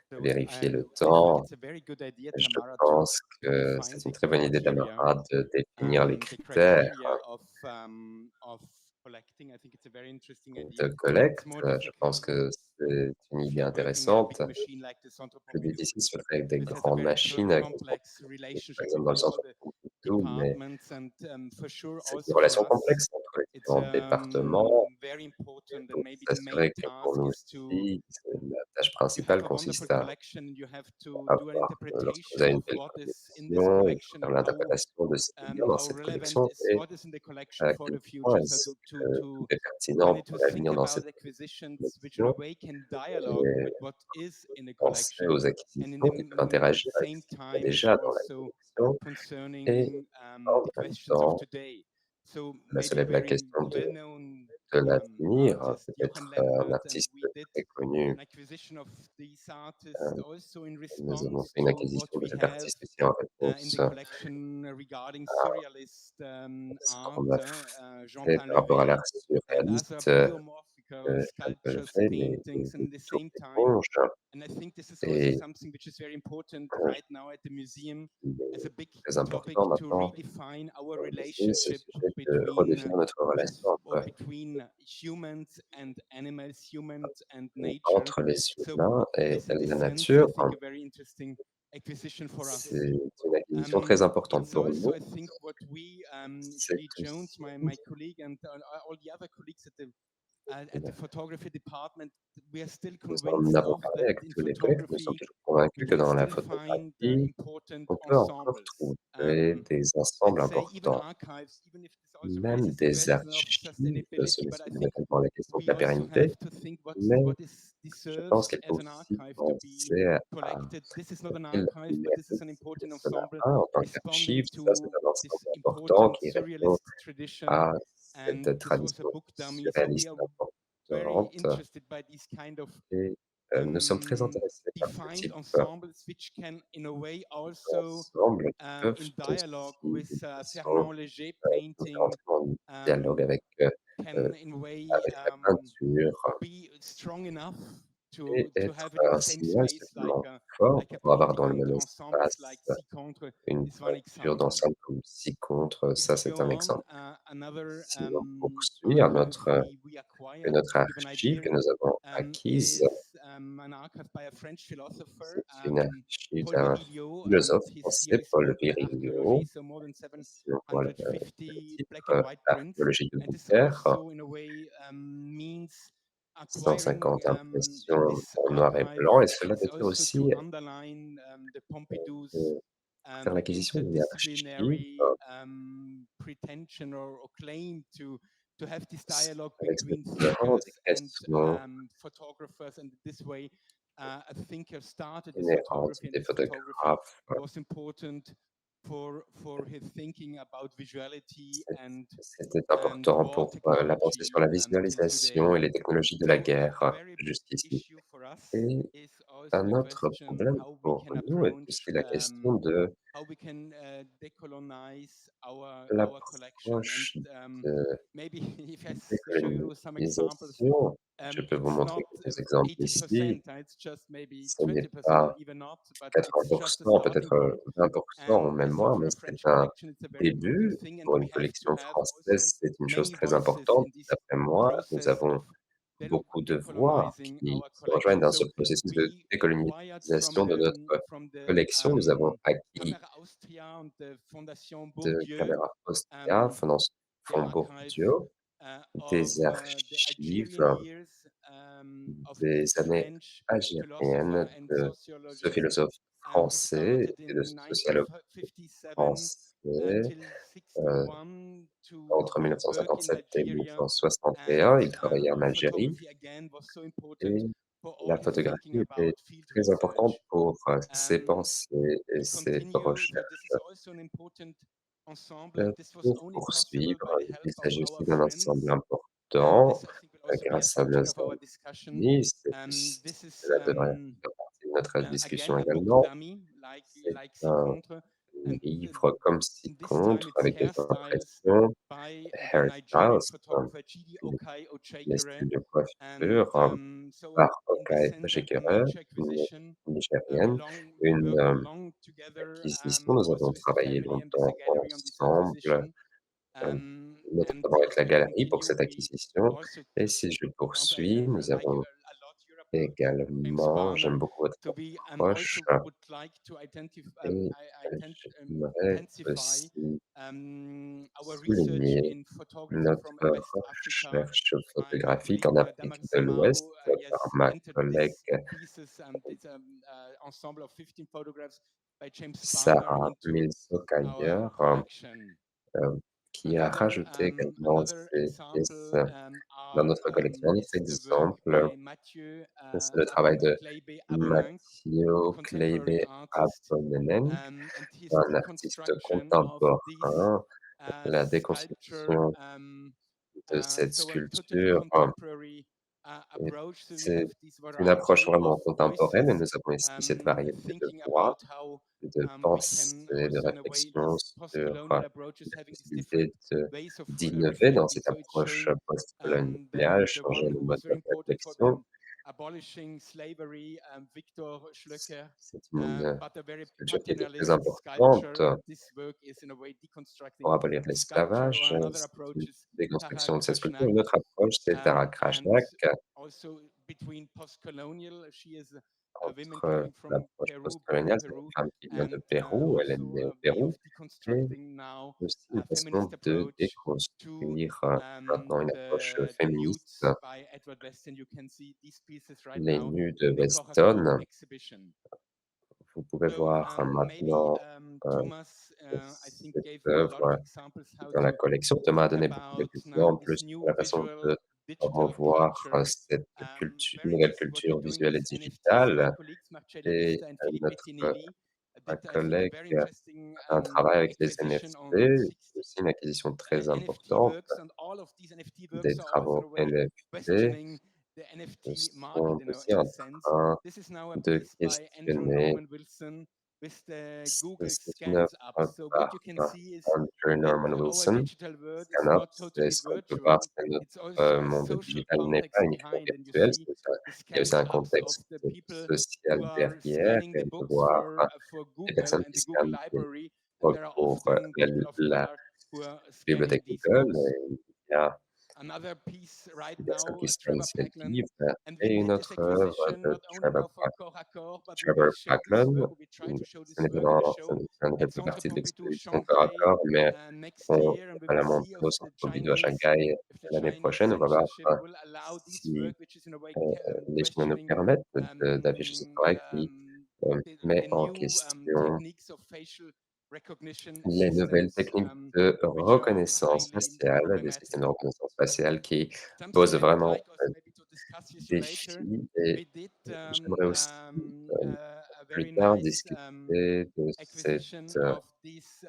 So vérifier le I think temps. it's a very good idea, Je Tamara, pense to que define c'est the une très bonne idée, criteria, Tamara, de définir les critères of collecting. I think it's a very interesting de idea. collecte. It's more Je pense difficult que c'est une if idée you're working in a intéressante. big machine like the Centre Plus Pompidou. difficile serait avec des This has a grandes very machines, avec complex par relationships exemple dans le between all centre the tout, mais departments, and for sure c'est une also for relation us, complexe entre les it's différents départements. very important, and Donc, maybe the main s'assurer que pour task nous is to aussi, la tâche you have principale a wonderful consiste à collection. You have to do an avoir, lorsque vous interpretation avez une of belle what is in this collection, il faut collection faire and l'interprétation de ce qui est bien dans how cette relevant collection is et what is in the collection à for quel the point future. So est-ce que tout to est pertinent really pour to think l'avenir dans about cette acquisitions which in a collection way can dialogue et with what is in the penser collection, aux and in the acquisitions qui peuvent interagir avec same ce qu'il y a time it's déjà dans la also collection et concerning en the même questions of temps, today. So cela maybe a soulève la very question well-known de l'avenir, artist, Johann peut-être un Lempert, and artiste we did très connu. an acquisition of these artists also in Nous avons response fait une to what acquisition de we cet have artiste aussi en in the réponse collection regarding surrealist à ce art, qu'on a fait Jean par rapport à Pain-Levé, l'art and as a surréaliste. biomorphic un peu le sculptures, fait, mais paintings, and at the tour same time, d'éponge and I think this is also et something which is very important heu, right now at the museum il as a est big très topic important to maintenant redefine our dans le musée, c'est le relationship sujet de between redéfinir notre relation humans and animals, humans and nature. entre les So humains et this, in this la sense, I nature. think a very interesting acquisition for us. C'est une acquisition très importante It's pour also, nous. I think, what we, C'est Julie Jones, aussi my colleague, and all the other colleagues at the une photography department, we are still nous en convinced avons of parlé that avec in tous les collègues, nous sommes photography toujours we convaincus que can dans la still find photographie, important on peut encore ensembles. trouver des ensembles Let's say even importants, archives, even if this also même raises the des question of archives, sustainability, cela but I soulève think également la question de we la also have pérennité, to think mais what is je pense deserves qu'il faut as an aussi archive to be penser à collected. This is not an quel archive, but this is mérite an important cela ensemble a en tant responding qu'archive. Ça, c'est to un this ensemble important important qui répond surrealist tradition. à And cette this was a tradition book dummy. So we surréaliste are very importante interested by these kind of et nous sommes très intéressés par ce defined type ensembles, which can in a way also d'ensemble qui peuvent in aussi, dialogue d'une with façon, Fernand Léger painting, entrer en dialogue um, avec, can in a way avec la peinture be strong enough et to être have it in the un same signal space suffisamment fort like a pour avoir dans painting le même ensembles like espace Si Contre une is one peinture example. d'ensemble comme ci contre, If ça we c'est go un on, exemple. another Si on poursuit archive we que acquired notre to give an archive idea que nous avons acquise, is an archive by a French philosopher, c'est une archive Paul d'un Virilio, and philosophe his français, series Paul called Virilio, Archéologie, so more than si on voit le 750 black and titre white prints. Archéologie de And this Bouquer, also, in a way, means acquiring 150 impressions this en noir et archive blanc, et cela is devait also aussi to underline the Pompidou's faire l'acquisition d'une archive interdisciplinary pretension or claim to have this dialogue avec cette between thinkers and revendication photographers, and this way a thinker started this inhérente photography, and des this photography photographes. was important for his thinking about visuality C'était and important war pour la pensée sur technology la till today. visualisation et les technologies de la So guerre a very big jusqu'ici. issue for us Et is also un the autre question problème how we pour can nous est approach aussi la question de how we can decolonize our collection. And l'approche de maybe if I show you some examples, décolonisation. Je peux vous it's montrer not quelques exemples ici. 80%, it's just maybe Ce n'est 20% or pas even not, but it's just a 80%, starting peut-être point. 20% ou And même so moins, for mais a c'est French un collection, it's a very important début. thing, and Pour we une have to collection have also française, c'est une chose many très voices importante. in this D'après moi, nous process avons of beaucoup de voix decolonizing qui our se rejoignent collection. dans ce So processus de we acquired décolonisation de notre from the collection. Nous avons acquis Camera Austria and the Fondation de Bourdieu Camera Austria, um, the Fonds archive Bourdieu, of des the archives Algerian years of des this années French philosopher algériennes and de ce sociologist. philosophe It français started et de in ce sociologue 1957 français. till euh, 61 to Entre work in 1957 et Nigeria. And 1961, il travaillait en Algérie photography again was so important et for all la his thinking photographie était about field très importante research. pour ses Um, pensées et to ses continue, so this is recherches. also an important ensemble, and this was Pour only possible poursuivre, by the help il of s'agit our aussi d'un ensemble friends. And important this, I think, will also be a grâce à nos subject of our discussion. amis. This is Cela devrait faire partie de notre again discussion a book également. dummy, C'est like Si un Contre, and livre comme ci this time contre it's avec des hairstyles impressions by the Nigerian hairstyles, photographer Chidi les Okai les Ochekere. styles de And coiffure so par in this Okai sense, a Ojekere, major une acquisition. Nigérienne, We une worked long together, acquisition. Nous also avons with the travaillé family and with the longtemps gallery on this ensemble, acquisition. And notamment avec la if I galerie pour continue, cette we acquisition. also, Et si je for example, poursuis, I nous like avons a lot your approach with James également, Barner. j'aime beaucoup votre So we approche also would like to identify, et j'aimerais intensify aussi our research souligner in photography notre from West Africa. recherche My photographique colleague en Afrique Damar de Samao, l'Ouest he par has ma entered collègue these pieces and this ensemble of 15 photographs by James Barner Sarah into our Milsokayer, collection. qui a rajouté également Another ces pièces example dans are, notre collection. Un autre is the work exemple, by Mathieu c'est le travail de Kleibe Abonank, a Mathieu contemporary Kleibe artist, Abonenen, and his un artiste deconstruction of this contemporain. La sculpture. déconstruction de cette So a totally sculpture contemporary Et approach. So you c'est have this une approche variety vraiment of contemporaine et voices, nous avons ici cette variété de thinking voix, about how de we pensée, can de also, in a way, réflexion these sur post-colonial approaches la having these different possibilité ways of d'innover dans reflecting. cette So it's approche showing postcoloniale, the changer one le who mode was very de important for réflexion. abolishing slavery, Victor Schlöcker, C'est une but a very culture qui était très paternalist importante sculpture. And this work is, in a way, pour deconstructing abolir the sculpture. Or l'esclavage. another C'est approach une is Tara déconstruction de cette sculpture. Krashnak, Une autre approche, c'est Tara and Krashnak, also between post-colonial, she is a woman entre coming from l'approche Peru, born in postcoloniale, c'est Peru, une femme qui vient de and Pérou, elle est also née au a way of Pérou, et deconstructing now aussi une a façon feminist de approach to déconstruire maintenant une approche the féministe. nudes by Edward Weston. You can see these pieces right Les now nus de in the Coracore Weston, exhibition. vous pouvez So voir maybe maintenant Thomas, I think, cette gave you a lot of œuvre examples how dans la to collection. Thomas a think donné beaucoup about now d'exemples this sur new la façon visual de digital revoir culture. cette culture, Very nouvelle interesting what you're culture doing visuelle with et NFTs. My digitale. colleagues Marcelli Et Vista and Felipe notre Tinelli un did, I think, a collègue very interesting a un travail avec les acquisition on NFT, 60 aussi une acquisition très NFT importante. works, and all of these NFT Des works are also in travaux a way NFT questioning the NFT market sont aussi in en a sense. train This is now a de piece by Andrew questionner. Norman Wilson with the Google C'est une Scans œuvre up. So what you can par see is Andrew that Norman our Wilson. digital world is Scanop, not c'est totally ce qu'on peut voir, virtual. c'est notre It's also a monde social digital n'est pas context uniquement behind, and you virtuel, see the il y a aussi scans un ups of contexte the people social who are derrière scanning et the on peut books voir for des Google personnes and qui the Google scannent des library. And there œuvres are pour often la people of la color who are scanning bibliothèque these Google books. et il y a Another piece right des personnes now, qui scannent Trevor aussi les Paglen. livres And we et une did this autre œuvre acquisition de not only now for Coracore, but we will Trevor show this Paglen. work, or we try to show Ce this n'est pas work in a dans, show ça ne fait at plus Centre partie de Pompidou l'exposition corps à Shanghai corps, mais next on year, and we va la will see montrer if au Centre the Pompidou à Chinese Shanghai if the l'année Chinese prochaine. On va voir censorship will allow this si work, which is in a way les Chinois nous questioning permettent d'afficher ce um, travail qui um, met the en new question techniques of facial recognition les nouvelles systems, techniques de which are reconnaissance highly faciale, des problematic. systèmes de reconnaissance faciale qui Something posent I would vraiment like also maybe to discuss with you later. défi. Et We did j'aimerais aussi a plus very tard nice discuter de cette acquisition of this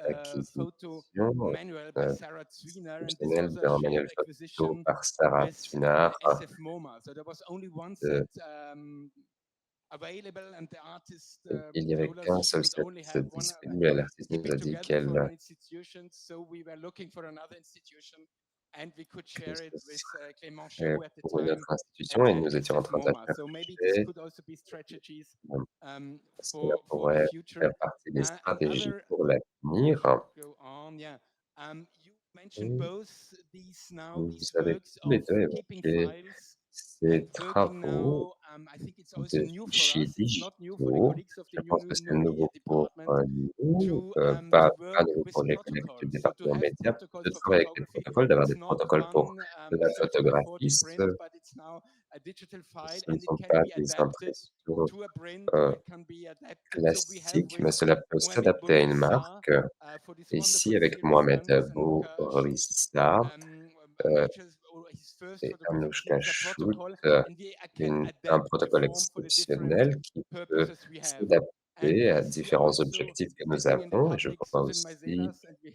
photo acquisition manual by Sarah Zwiener, and this professionnelle was a d'un shared manuel photo acquisition par Sarah with Swinard. SF MoMA. So there was only one set De, available, and the artist il n'y avait told us qu'un she seul would set only have one. disponible et l'artiste Keep nous a it dit together for one institution, so we were looking for another institution, and we could que share it ce with Clément serait Chéroux at the pour une time autre at institution et nous étions en SF train de la MoMA. faire So maybe this toucher. could also be strategies Cela for the pourrait future. faire partie des stratégies Another, pour I l'avenir. should go on, yeah. You mentioned Et both vous these avez works tous les of deux keeping évoqué files and ces working travaux now. I think it's also de new for fichiers us. It's not new for the digitaux. colleagues of the Je pense que c'est new nouveau media pour department nous, to pas work nouveau with pour les collègues du protocols. So to département have médias, protocols de for travailler avec des photography, protocoles, d'avoir it's des not protocoles pour one la 30 by 40 photographie. print, but it's now a digital file, Ce ne and it sont can pas be des adapted impressions to a print, or euh, it can be adapted. So we have classiques, with mais cela peut Mohamed s'adapter à une Bourissa marque. for this Ici, wonderful avec series Mohamed Anoushka shoot Bourissa, euh, pictures, or his first et photographic Anoushka series, a Shoot, protocol, and we can un adapt the protocole form for the different exceptionnel qui peut purposes we have. And s'adapter we à see différents also objectifs que nous sitting in the avons. Et je public vois Susan aussi Maisenas, and we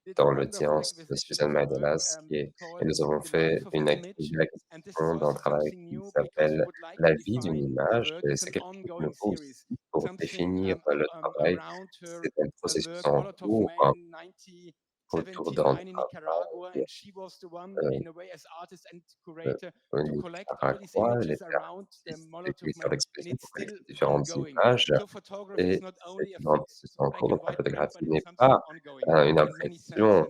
did a dans wonderful l'audience de acquisition Susan of a work Maidenas, et called nous avons The fait Life of une an Image. And this is acquisition d'un also travail something qui new because we s'appelle would like to La vie d'une define the image. work Et as c'est an quelque chose de ongoing nouveau series, aussi pour something définir le travail. around her C'est un processus work en Molotov cours Man in autour d'un 1979 in Nicaragua, travail and she was the one, in a way, as artist and euh, curator, au to collect all these Nicaragua. Elle images était around the artiste et Molotov commissaire Man, and d'exposition it's pour still collecter différentes ongoing. images. So photography is Et not c'est only a un fixed processus en black cours. and Donc la white print, photographie but it's n'est something pas ongoing une in many sense. impression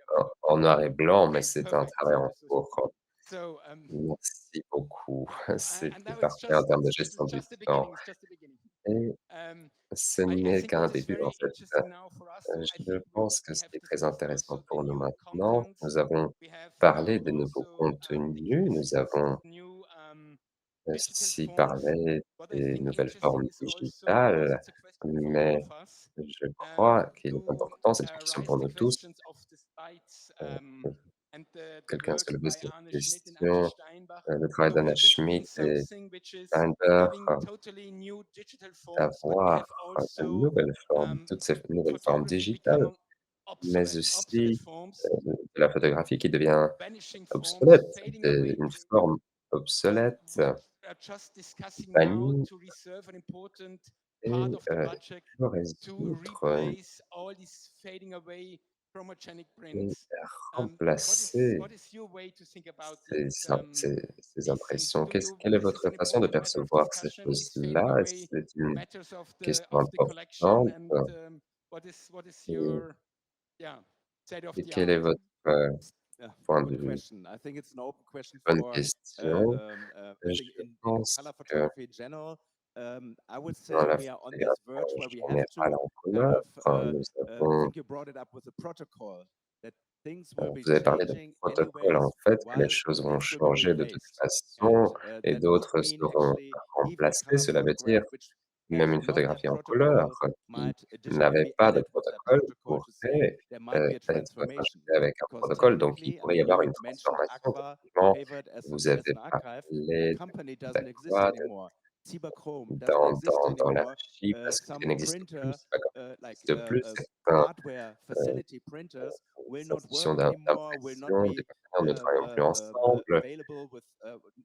And en noir et blanc, mais okay, c'est un perfect. travail en This was cours. so. Merci beaucoup. C'est And tout now parfait en termes de this is gestion du just the temps. beginning. It's just the beginning. Et Um, ce I n'est think qu'un what is début en very fait. interesting now for us. So I Je think pense que we ce have qui est très discussed intéressant also the pour nous new maintenant, content. nous avons We have now parlé des nouveaux also contenus, nous discussed avons new digital aussi forms. parlé What I des think nouvelles interesting formes is also because digitales, it's a question for all mais of us je crois qu'il est to important, c'est une question raise pour the nous tous. questions of the sites Euh, and the Quelqu'un works soulevait by cette Arne Schmidt and Antje question, Steinbach. le travail So d'Anna will this mean Schmidt et something which is Steinberg, having totally new digital forms, but we d'avoir have de also nouvelles formes, toutes ces nouvelles formes photography digitales, becoming mais obsolete aussi forms, de la photographie qui devient vanishing forms, obsolète, fading une away. forme obsolètes, just discussing now bannis to reserve an important part et of the budget il faut to résoudre replace all these fading away chromogenic et prints. remplacer What is your way to think about ces these things? impressions. Quelle est Is this votre an façon de important matter of percevoir ces discussion? Is fading choses-là? Est-ce away que c'est une matters question of the collection? importante? And what is Et your yeah state of et the quel est art? votre, Yeah, point de good vue? question. I think it's an open question Bonne for, question. I think Je in pense color que photography in general. I would dans say la we are on this photographie verge en where we have général to en kind couleur, of, nous I avons think you brought it up with a protocol, that things will be vous avez parlé de changing protocole, anyways en fait, que les while choses vont things will be changer de toute replaced. And façon et that would d'autres mean seront actually even a remplacées. color Cela veut photograph dire which même has une not that photographie en couleur protocol qui might additionally n'avait be pas de added with that protocole protocol to say pourrait, there might be a être transformation. ajoutée avec un Because protocole. Donc il technically, I pourrait y mean, avoir you une mentioned transformation. Aqua Effectivement, favored vous as avez an archive. The parlé company doesn't exist d'Aqua, anymore. Chrome doesn't exist dans anymore. l'archive parce que ça Some n'existe plus, printer, c'est pas comme ça like n'existe plus. Certains, hardware facility printers, will not institutions work anymore, will not d'impression, be des partenaires ne travaillons plus ensemble available with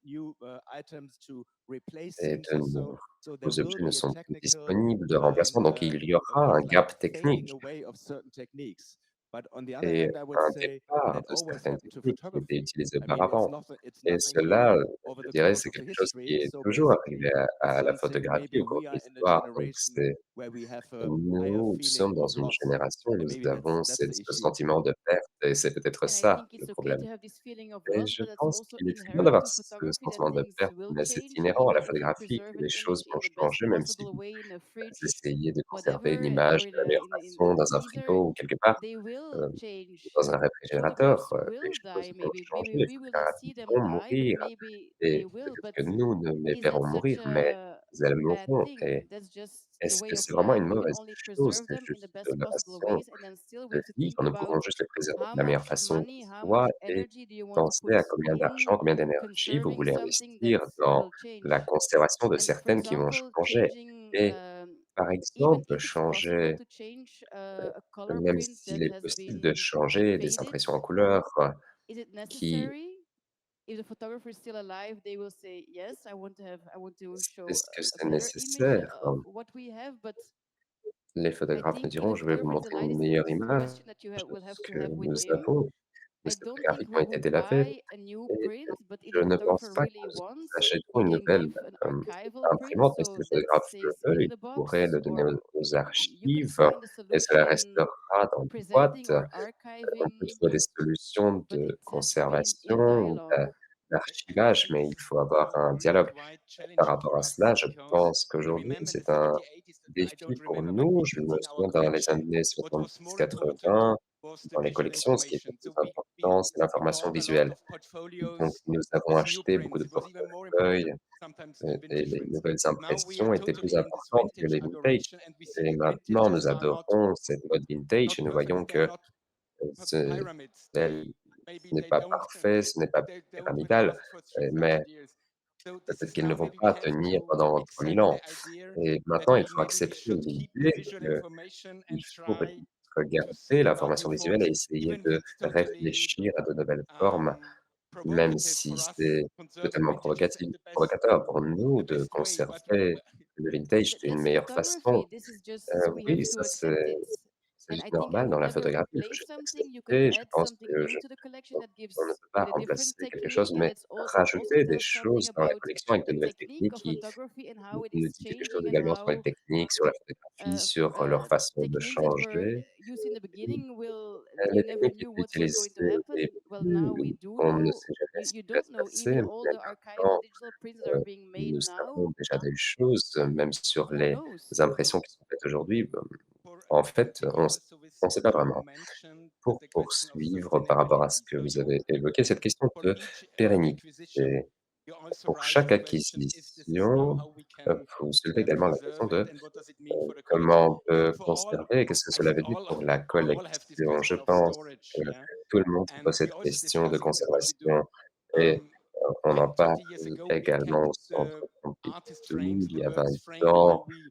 new items to replace et things de or so. So there nouveaux will objets ne be a sont plus technical, disponibles de remplacement, donc il y aura kind un of like gap fading technique away of certain techniques. But on the other et hand, I would un say départ that de always certaines happened to techniques qui étaient photography. utilisées I mean, auparavant. it's Et nothing cela, new over je the dirais, course c'est of the quelque chose qui history. est So toujours arrivé basically, à it's la something photographie maybe au cours we de are in a l'histoire. Donc generation c'est where we have a higher nous feeling sommes dans of une loss, génération où and nous maybe avons that's the ce issue. sentiment de perte et c'est peut-être And I ça think le it's okay problème. to have this feeling of Et loss, je but it's pense also qu'il est très bien inherent d'avoir to ce photography that sentiment de things perte, will mais c'est change. And inhérent à la even if you photographie que preserve an les choses image vont in the best changer, même si possible way in a vous fridge, essayez de conserver une whatever, image or de la meilleure in façon the dans un freezer, frigo ou quelque part, they will heu, change. dans un réfrigérateur, Photographs les will choses die. vont changer, Maybe les we will not photographies see them vont die, but mourir maybe they et will. peut-être But que nous ne les is that verrons such mourir, mais a elles bad mourront et thing? That's just the est-ce way que of c'est vraiment life. une We can mauvaise only chose? preserve C'est them in the juste best la possible façon ways, and then still we de have to think vivre. Nous about pouvons juste le préserver how de la meilleure much façon money, qui how soit much et energy do you want to penser put à combien in d'argent, combien d'énergie vous conserving voulez something that investir dans will la change? conservation de And for certaines qui vont example, changer changing, et par even exemple, if it's possible changer, to change a color même print s'il that est has possible de been changer des faded, impressions en couleur, is it qui necessary? If the photographer is still alive, they will say, yes, I want to show est-ce que a c'est better image nécessaire? of what we have. But Les I photographes nous think in diront: a «Je vais vous photographer's montrer life, une this is meilleure a image question that de will have ce to que have with nous him. avons, de I ces don't photographies think qui ont we été would délavées». buy a new Et print, but if je the ne pense photographer pas que really nous wants, achèterons he une can nouvelle, give an archival print, imprimante, mais si so le that photographe le stays veut, in il the pourrait box, le donner or aux you could archives find a et cela solution restera dans une presenting boîte. or On peut archiving, trouver des solutions but de it has to be in conservation ou dialogue. I d'archivage, think mais this il is faut avoir un really dialogue. quite Par challenging rapport for à us cela, je because pense we qu'aujourd'hui, remember in the c'est un 70s, 80s, I défi don't pour remember, but nous. Je pictures me in our souviens dans les collection, années what was more important 70-80, was the dans les visual collections, ce qui était information. le So plus important, c'est we l'information bought a lot visuelle. of Donc portfolios nous avons of new acheté beaucoup prints. de It was even more portefeuilles important sometimes than et vintage les prints. nouvelles Now we are impressions étaient plus totally in this importantes que vintage les vintage. adoration, and we see Et that maintenant, vintages nous are adorons cette mode vintage not et nous perfect. voyons They're que not ce pyramids. elle Maybe ce n'est they pas don't parfait, ce n'est pas they don't will pyramidal, last for mais 300 years. So this peut-être is qu'ils ne now vont we pas have tenir to pendant 3000 accept ans. the idea Et that maintenant, il we faut maybe we accepter should keep the l'idée visual information and qu'il faut try to regarder think about new l'information visuelle forms, et essayer even if de it's totally réfléchir à de nouvelles formes, même provocative si for us. c'est Conserving totalement vintage is provocateur pour nous the de best way, but conserver le vintage d'une That's meilleure façon. photography. This is just, so we Oui, have ça to accept it. c'est And I juste think I normal would dans la never photographie, il faut replace juste something. You can l'accepter. Je add pense something que new to the collection that on ne gives peut pas really different remplacer quelque chose, technique, and mais that also rajouter des tells something choses dans la about collection avec de the nouvelles technique techniques of qui photography and how it nous is dit quelque chose changing, and également sur les how techniques, sur la photographie, sur leur façon de techniques that were changer. used in the beginning will, Les you never techniques qui knew étaient what was going to utilisées au happen. Well, now we début, do on ne know. sait jamais ce You qui va don't se know, passer, even all mais the archival maintenant, digital prints that are being made nous now. savons déjà des choses, même sur Who les knows? impressions qui sont faites aujourd'hui. for En fait, continue also with on ne sait pas what you vraiment. mentioned, Pour the question of poursuivre par rapport à ce sustainability. que So vous you avez évoqué, cette question for de each acquisition, pérennité. you also Pour raise chaque the question if this is acquisition, how we can vous soulevez également la question preserve it, de and what does it mean for the collection. comment on peut For all, conserver et qu'est-ce que I cela think veut dire pour la all have this collection. Je question of pense storage, que yeah. tout le monde se And pose we cette also question de discussing this what we do. conservation et on en 10, parle 20 years ago, we également au kept Centre artist frames, Pompidou il y a the 20 works frame, and ans. we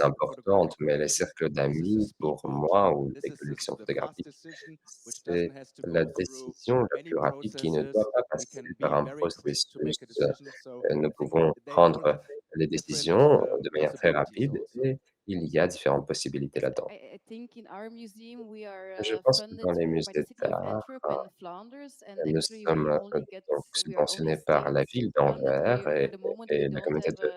importantes, mais les cercles d'amis, pour moi, ou les collections photographiques, c'est la décision la plus rapide qui ne doit pas passer par un processus. Nous pouvons prendre les décisions de manière très rapide et il y a différentes possibilités là-dedans. I think in our museum we are Je pense que funded dans les by the musées city of d'art, Antwerp and Flanders, and nous actually we sommes, only get donc we are only subventionnés par state la ville funded. d'Anvers For the moment we et la don't communauté have de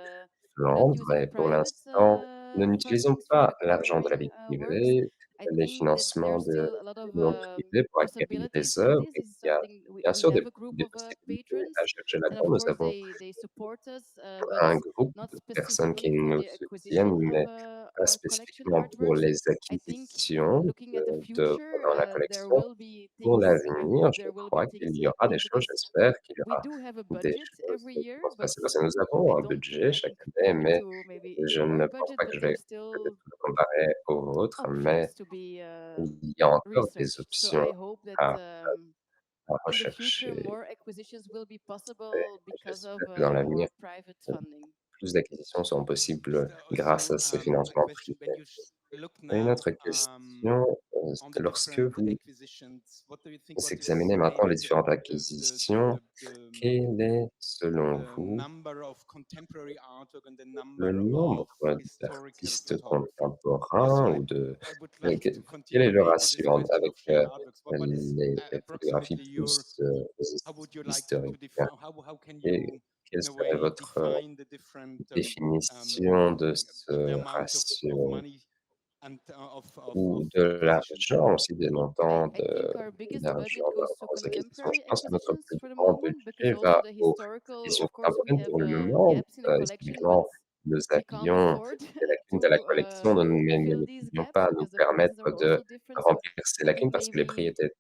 we're not Flandre using et pour private l'instant, nous n'utilisons fundings for the pas l'argent de la carving vie works. privée, I les think that financements there's de still a lot of monde privé pour acquérir possibilities des in œuvres. this. Il This is y a something bien we sûr have a group des of possibilités patrons, à chercher and là-dedans. of Nous course avons they support us, but un groupe not de personnes qui specifically for nous the soutiennent, acquisition of mais pas our collection spécifiquement pour artworks. les I think acquisitions looking at the d'œuvres future, dans la there collection. will be Pour things. I l'avenir, hope je there will be crois qu'il things y aura des happening choses, because j'espère qu'il y we aura do have a des budget choses every qui year, vont se but passer parce que nous I avons un don't budget think I chaque can année, compare mais to maybe je our ne pense budget, pas que but je vais there's still peut-être le comparer aux vôtres, mais options to be il y a encore des researched. So options I hope that à à in the future rechercher more acquisitions will be et possible because of j'espère que dans l'avenir, more private heu, funding. plus d'acquisitions seront possibles grâce So, à ces a financements question, when privés. you look Et une now autre question, on the lorsque different vous acquisitions, what do you think, what is examinez maintenant les maybe différentes acquisitions, quel est, selon the vous, number of contemporary artwork and the le number nombre of historical d'artistes photography? Also, contemporains ou de I would like to quel est continue le maybe this ratio question avec, of shared artworks. What is les photographies approximately your, plus, how would you like to historiques? define, how can Et you quelle in a serait way votre, define the different définition de the ce amount of ratio money and of ou de acquisitions? l'argent aussi, des montants I think our biggest budget d'argent goes to dans vos acquisitions? Je contemporary pense que notre acquisitions plus for the grand moment because budget also va the aux historical, acquisitions of course, we contemporaines have pour le moment. gaps in the collection, but Historiquement, nous we can't avions afford des lacunes de la to collection, mais nous fill ne these pouvions gaps pas nous because the prices permettre are de also different. So remplir ces I lacunes think parce que les prix maybe étaient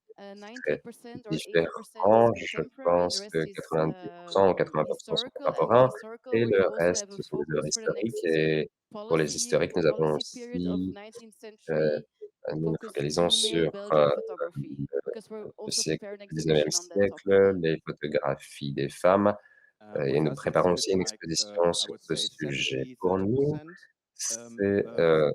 très 90% or 80% is différents. Je contemporary and the pense rest que is 90% ou 80% sont historical. And the contemporains historical, et we le also reste, have a ce sont des œuvres focus for the historiques next et pour les policy year, historiques, nous avons policy period of aussi, 19th heu, century nous nous focused focalisons female sur, Belgian photography because we're le also siècle, preparing an le 19e exhibition on that topic. siècle, les photographies des femmes. Et With nous us, it's a préparons bit aussi une like exposition I sur would ce say sujet. 70, Pour nous, 30% c'est,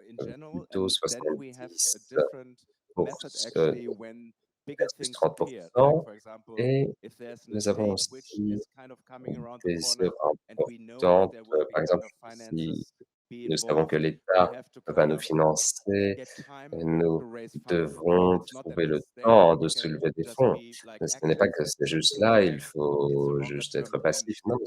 in general, plutôt and then we have a 70 different pour method heu, actually when bigger versus things appeared. Like 30 for example, et if there's an nous avons estate which aussi is kind of coming around the des corner, œuvres and we know that importantes. there will be Par kind exemple, of si finances be nous savons que involved, we l'État have to va kind nous of financer, get time nous to raise funds. devrons It's not that trouver le it's there temps and de we can soulever des just fonds. be like Mais ce n'est pas active. que c'est juste So là, il it's a faut longer juste term être plan passif. Non, to put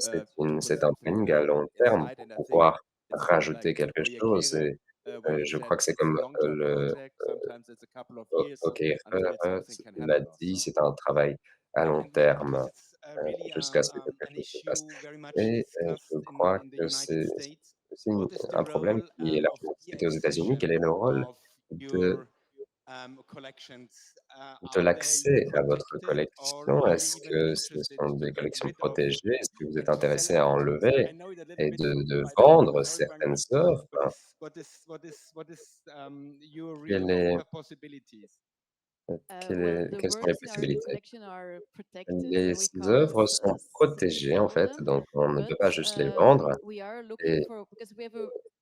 c'est un something planning à long terme inside, pour and I think pouvoir it's a bit like rajouter quelque for your chose career, et when you je said crois que c'est it's a comme, long-term le project. Sometimes it's a couple of years OK, until something can l'a happen dit, also. c'est un travail à long And because terme, it's really jusqu'à ce que quelque an chose se passe issue very much et je discussed crois in the que United c'est States, aussi what is the un problème role qui est of largement the discuté aux États-Unis. Quel acquisition est le rôle of de your collections? de Are they l'accès à votre protected, or collection? are you Est-ce even que ce interested sont to des get collections rid of protégées? Est-ce que vous êtes and to sell intéressé à items? I enlever know it a little et bit de by the book of vendre Florian, certaines but œuvres? what is your real Quelle est possibilities? Well, the quelles sont les works in our possibilités? collection are protected, Les so we can't œuvres sont protégées, en sell fait, them, donc on ne peut but pas juste les vendre we are looking et for because we have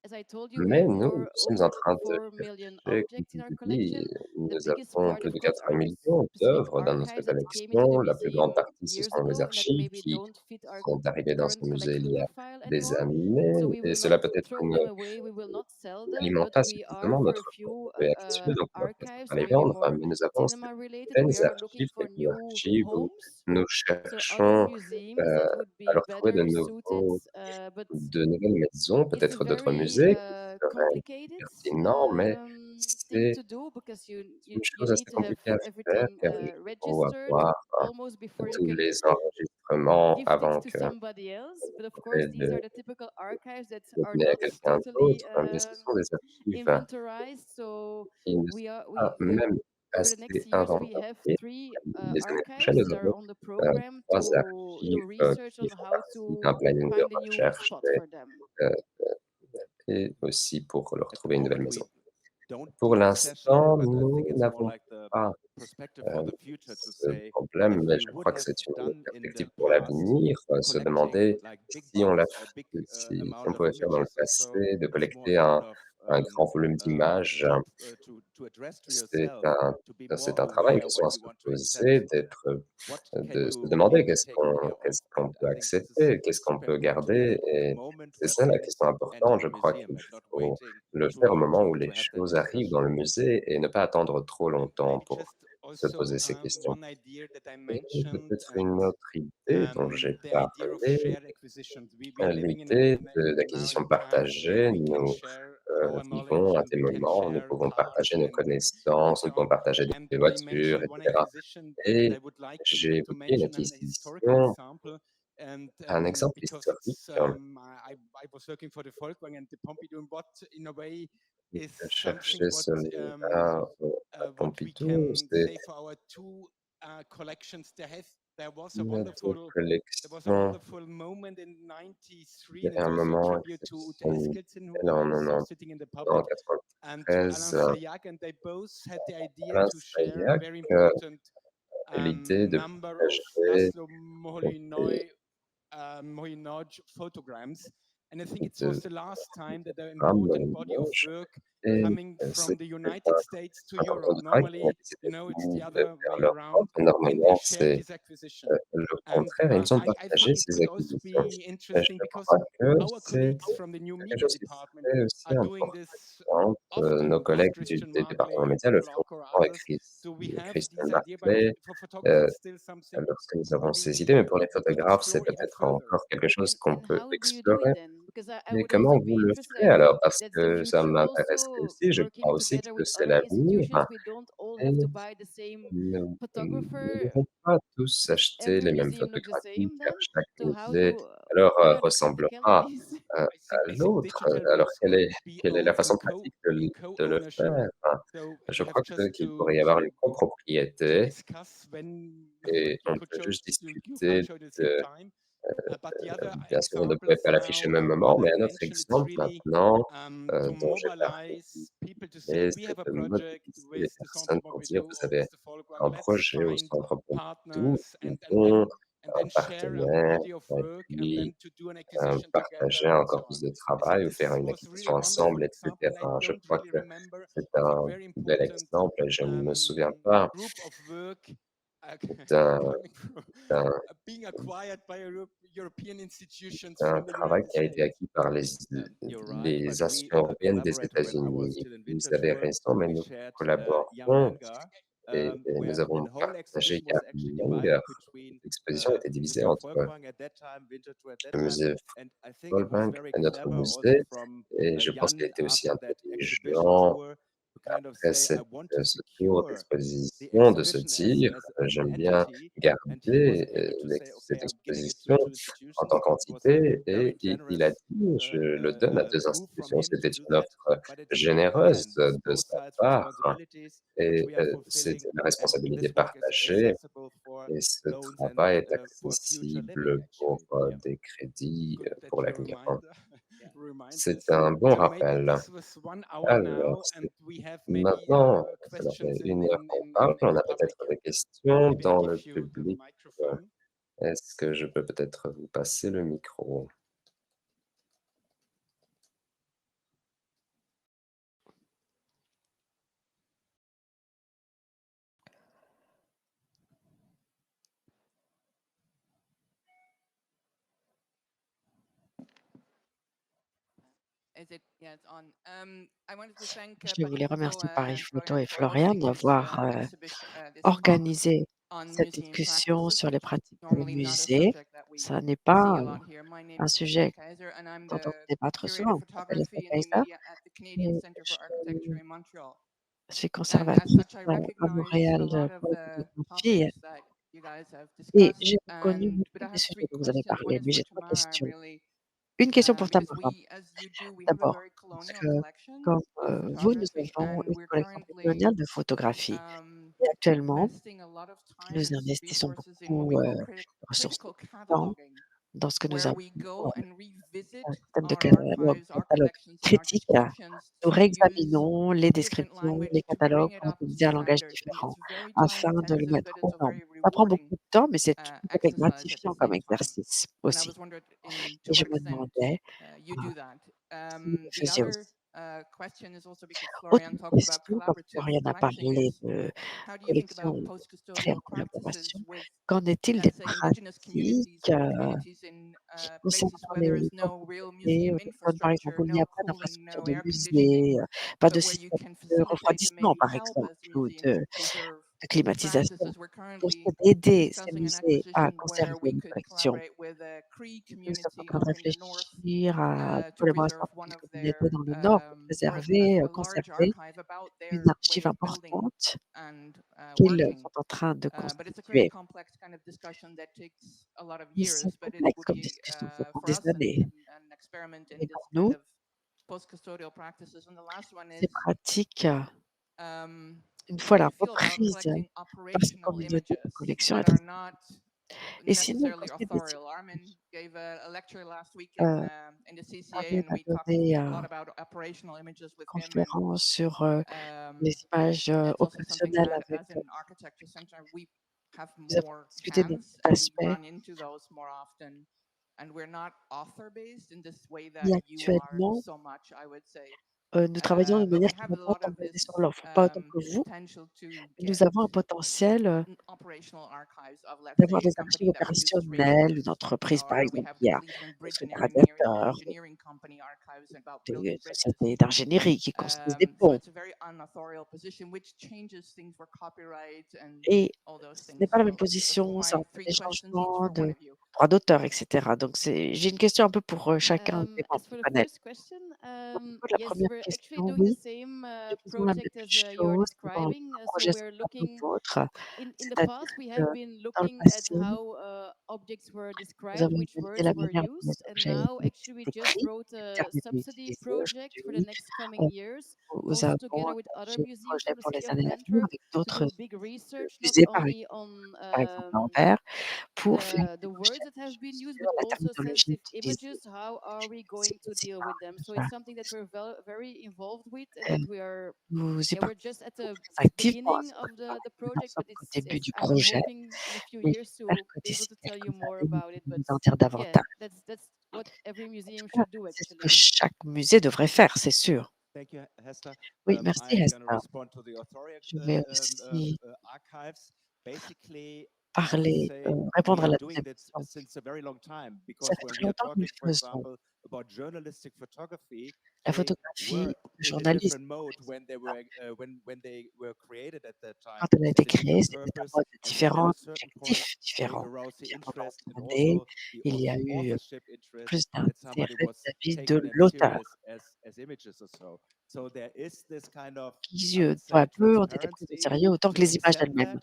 as I told you, we mais have nous sommes en over train de 4 million chercher, comme objects in je our vous dis, collection. The nous biggest avons part, plus of de course, 4 are the millions specific d'œuvres dans notre archives that came into the collection. La plus grande museum partie, ce years sont les ago and that archives maybe qui don't fit our sont arrivées dans ce current musée il collection y a profile des anymore. années So we et will not cela peut être throw them away, we will not sell them, n'alimente but pas we are suffisamment for a notre few portefeuille actuel, donc on ne peut archives, pas so les maybe vendre, more mais nous avons cinema related. We certaines are looking archives, for quelques new archives où homes. nous So other cherchons, museums that would à be leur trouver better suited, but de nouvelles maisons, it's a peut-être d'autres very musées qui seraient complicated pertinents, mais thing c'est to do because une you chose assez need to have compliquée à faire everything car il faut registered avoir, almost before you tous can les enregistrements gift it avant to que somebody else. But of vous course, pouvez these are the typical archives that le are donner à not quelqu'un totally d'autre, mais ce sont des archives inventorized. So qui ne sont we are pas we même over the next assez years we have inventariés. three Les années prochaines, archives nous that are aurons, on the program 3 to archives, do research qui on font how partie d'un to planning de find a new recherche spot for them. heu, et aussi pour leur At the trouver une nouvelle moment, maison. we don't Pour do accession, l'instant, but I nous think it's more n'avons like the pas, perspective for the future to ce say if problème, mais we je would crois que have c'est une done in the perspective pour past l'avenir, se collecting demander like big si on l'a bulks or big f si amount on of pouvait faire dans le images or passé, so. de It's more collecter kind of un grand volume d'images. C'est un travail qu'ils ont à se poser, de se demander qu'est-ce qu'on peut accepter, qu'est-ce qu'on peut garder et c'est ça la question importante. Je crois qu'il faut le faire au moment où les choses arrivent dans le musée et ne pas attendre trop longtemps Maybe pour just se poser also ces questions. one idea that I Et mentioned, peut-être une autre idée dont j'ai the idea of parlé, shared acquisitions. We are living l'idée now in d'acquisition times where partagée. we can Nous share our vivons knowledge à and des we can moments où nous share pouvons cars partager nos and connaissances, so nous pouvons on. partager And des I voitures, mentioned one etc. acquisition, and I Et would like j'ai to évoqué une mention an historical acquisition, example. And un exemple because historique it's, I was working for the Volkswagen and the Pompidou, and what in a way is je something cherchais celui-là à what we Pompidou. can C'est say for our two collections. There was a une de wonderful collections. moment in '93, Il and y it's a un also a moment tribute to Ute exceptionnel Eskildsen, who en is sitting in the public, and to 1993. Alain Sailhac, and they both had the idea Alain to share a Sailhac very a important l'idée de number of partager Laszlo et Moholy-Nagy photograms. And I think it was de the last time that an important body of Limoges work et coming from the c'était United States to un Europe. canton de travail qui venait Normally, des it's the États-Unis other vers way l'Europe around, et and they normalement shared c'est this acquisition. le And contraire, ils ont I partagé thought it ces could also acquisitions. be Et interesting je because crois que our c'est colleagues from the new quelque media chose qui department serait aussi are doing this important. Nos often with collègues Christian des départements Martley, médias le font Block, or souvent avec others. So we have Christian this idea, but Martley, for photographers, euh, it's still something lorsque nous we avons ces idées, really mais pour les could photographes, c'est explore even peut-être further. encore quelque chose qu'on And peut how do you do it explorer. then? Because I Mais would also comment vous be le interested. ferez alors? Parce That's the que ça future m'intéresserait also, aussi, je working crois aussi together que with c'est other l'avenir institutions. We don't all et have to buy the same nous photographer. n'irons pas tous acheter Every les mêmes museum look the photographies same car then? chaque So how musée do alors what are the ressemblera practicalities? à I think l'autre. digital Alors works could be quelle est la owned façon pratique in de le co-ownership. faire? So Je we have crois just qu'il pourrait y avoir une to copropriété discuss when et you on could peut show juste you can't discuter show it at the same de time. But the other bien sûr, on ne pouvait examples pas l'afficher au now, même moment, what I mais un autre mentioned, it's exemple really maintenant, to dont j'ai parlé, mobilize people to say we c'est have a de project mobiliser les with the Centre personnes pour dire: Pompidou «Vous or avez with the Volkswagen. un Let's projet au find Centre Pompidou, partners nous and avons un share a partenaire body of et work and puis, then to do an acquisition partager together un and so corpus on. de I think travail ou faire this une was really acquisition a wonderful ensemble, example, and I etc.» Je don't crois really que remember c'est of a un very bel important exemple et je ne me souviens pas group of work uh, d'un coming from d'un being acquired by European institutions d'un from the travail United qui a été States. acquis par You're right, but les we institutions européennes des collaborated when I was États-Unis. still in Vous winter avez tour. raison, mais We nous shared collaborons Yamanga, et where nous avons the whole partagé exhibition was actually Yarming. divided between L'exposition était divisée Museum entre Volkwang at that time, Winter Tour at that le time, musée and I think it was Volbank very et notre clever also musée from et je pense qu'il Jan était aussi after that exhibition intelligent tour to kind of après say, I want to ce tour secure the d'exposition de se exhibition dire: as an «J'aime bien entity, and he was garder, able to say, okay, cette I'm giving it exposition to en institutions. tant It was a qu'entité» very et il a generous dit: «Je le donne à 2 move from institutions». him to C'était do une that, offre but it's généreuse again, it's de both sa sides part responsibilities which et we are c'est fulfilling, la and responsabilité this work is partagée accessible for et ce loans and travail est for future living accessible pour, actually. Yeah. des crédits, Good that pour you l'avenir. Yeah. remind C'est us. un bon So maybe rappel. this was 1 hour Alors, now, and c'est we have maybe maintenant, ça leur questions fait 1 heure qu'on parle, in on the a public. peut-être des questions Maybe I dans give le you the public. microphone. Est-ce que je peux peut-être vous passer le micro? Je voulais remercier Paris Photo et Florian d'avoir organisé cette discussion sur les pratiques dans les musées. Ça n'est pas un sujet dont on débat trop souvent. Je m'appelle Esther Kaiser et je suis conservatrice à Montréal pour la photographie et j'ai reconnu beaucoup des sujets dont vous avez parlé, mais j'ai 3 questions. Une question pour Tamara. D'abord, parce que comme, vous, nous avons une collection patrimoniale de photographie et actuellement, nous investissons beaucoup, de ressources et de temps dans ce que nous avons, un système de catalogue critique. Nous réexaminons les descriptions, les catalogues pour utiliser un langage différent afin de le mettre aux normes. Ça prend beaucoup de temps, mais c'est tout à fait gratifiant comme exercice aussi et je me demandais, si vous le faisiez aussi. Autre question, comme Florian a parlé de collection créée en collaboration, qu'en est-il des pratiques concernant les communautés autochtones? Par exemple, il n'y a pas d'infrastructure de musée, pas de système de refroidissement, par exemple, ou de climatisation. Pour aider ces musées à conserver les collections, nous sommes en train de réfléchir à une collaboration avec une communauté dans le Nord pour préserver, conserver une archive importante qu'ils sont en train de constituer. Ils sont complexes comme discussion, ça prend des années. Et pour nous, ces pratiques, une fois la reprise par ces communautés de collection, être et sinon, quand c'est des Fabienne a donné une conférence sur les images opérationnelles avec nous avons discuté de cet aspect. Et actuellement, nous travaillons d'une manière qui n'est pas tant basée sur l'offre, pas autant que vous, mais nous avons un potentiel d'avoir des archives opérationnelles, une entreprise, par exemple, qui a construit des radiateurs, des sociétés d'ingénierie qui construisent des ponts. Et ce n'est pas la même position, ça entraîne des changements de droits d'auteur, etc. Donc j'ai une question un peu pour chacun des membres As du for the panel. first question, Au niveau de la yes, première we're actually question, doing the oui, same nous faisons la project même as you're chose, nous avons describing. un So projet we're semblable au looking vôtre, in the c'est-à-dire past, we que have been dans le looking at passé, how objects were nous described, avons which analysé words la were manière dont les used, and objets now étaient actually we just décrits, wrote quels a termes étaient subsidy utilisés project for the aujourd'hui. next Euh, coming years, Nous also avons together with other engagé un museums projet from the pour city les of années à venir Antwerp avec to do d'autres a big research, not musées, only on par exemple à Anvers, pour faire the des words that have recherches been used, sur but la also terminologie sensitive utilisée. images. How are we C'est going to ces deal with them? So it's images. something that we're very involved with, and Euh, that we are, Nous y yeah, we're just at participons the très activement à beginning ce of projet. the Nous project, sommes but au it's début du I'm projet, hoping in a few mais years j'espère to que be able d'ici to tell you quelques more années, nous about it. pourrons But vous en dire yeah, davantage. that's what every En museum tout cas, should do c'est ce que actually. chaque musée devrait faire, c'est sûr. Thank you, Hester. Oui, merci I'm going to Hester. respond to the Je vais aussi archives. Basically, I would parler, say répondre we à are la doing deuxième this question. since a very long time Ça because fait when très we are longtemps que nous talking, for le faisons. example, about journalistic photography, La they photographie, were le in a journalisme, different mode when they were when they were created at that time. quand elle a They été had a créée, different c'était un purpose, mode and then at différent, a un certain point, objectif they différent. aroused the Puis pendant interest and une année, also the il y a eu authorship interest plus that somebody d'intérêt was vis-à-vis de taking them l'auteur, serious as images or so. So there is this kind of, qui, I would peu à say, peu, ont été pris au transparency sérieux autant que to les images accept elles-mêmes.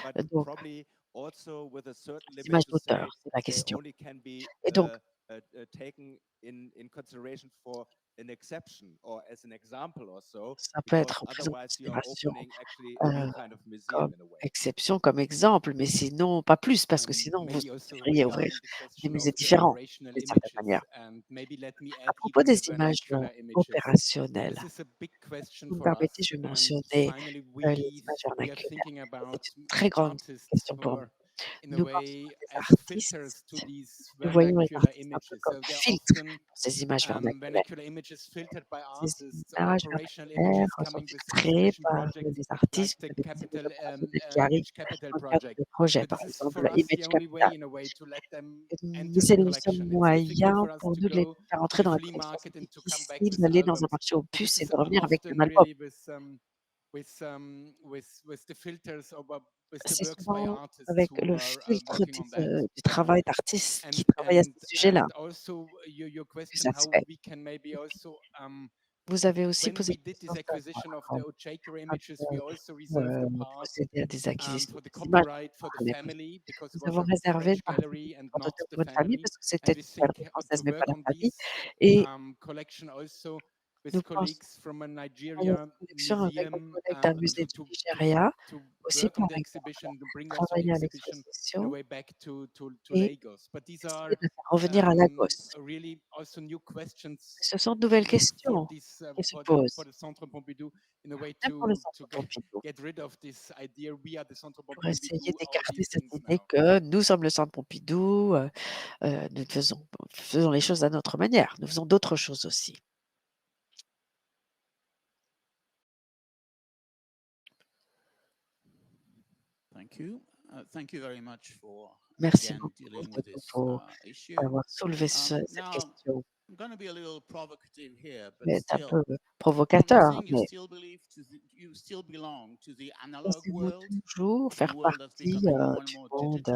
that, but Donc, probably also with a certain les limit images to d'auteur, say c'est la they question. only can be Et donc, taken in consideration for an exception or as an example or so, ça peut because être pris en otherwise you are considération opening actually a new kind of museum comme in a way. exception, comme exemple, mais sinon pas plus, parce que And sinon vous maybe also devriez ouvrir regarding the des question of musées the différents, operational d'une certaine images, manière. and maybe let me À add propos even des the images vernacular images. opérationnelles, This is a big question si vous me for permettez, us, je vais and mentionner finally les images we are vernaculaires. thinking Et about c'est une très grande artists question who pour nous. are in a Nous pensons way à des as filters artistes, to these nous voyons les vernacular artistes un peu images. comme So they're filtres often pour ces images vernaculaires. vernacular images filtered by Ces artists or images operational vernaculaires images sont coming with filtrées exhibition par projects des like artistes, the des images Capital opérationnelles qui arrivent Image Capital dans le cadre project. de projets, But par this is exemple for us the Image only way Capital. in a way to let them Mais enter c'est the le seul collection. It's difficult moyen for us pour to nous de les go faire to entrer a dans la flea collection. market C'est and to come back difficile with d'aller dans un albums. marché aux So this puces et is de revenir avec un often album. really with the filters or with the C'est works by souvent artists avec who le are filtre working on that. du travail d'artistes And qui travaillent à ce sujet-là, also your ces question how aspects. we can maybe also Vous avez aussi when posé we une did question this sur acquisition of the Ochaker quand images, we also reserved the part procéder à des acquisitions for the des images copyright for the par les family because it nous was avons a réservé French une partie gallery and pour not d'auteurs the pour une famille family. parce que And c'était we une think galerie to française, mais pas work la on famille. this Et collection also with nous pensons colleagues from a travailler à Nigeria cette collection avec des museum collègues d'un musée du Nigeria, to aussi work on par the exemple, exhibition, to bring also the travailler à exhibition in a l'exposition way back to et Lagos. But these essayer are de faire revenir à Lagos. really also new questions Ce sont de nouvelles for questions this qui se for posent, the Centre Pompidou in a way même pour le to Centre Pompidou, get rid of this idea we are the Centre pour essayer Pompidou, all d'écarter these cette things idée now. que nous sommes le Centre Pompidou, nous faisons les choses à notre manière. Nous faisons d'autres choses aussi. Merci beaucoup d'avoir soulevé cette question. C'est un peu provocateur, mais pensez-vous toujours faire partie du monde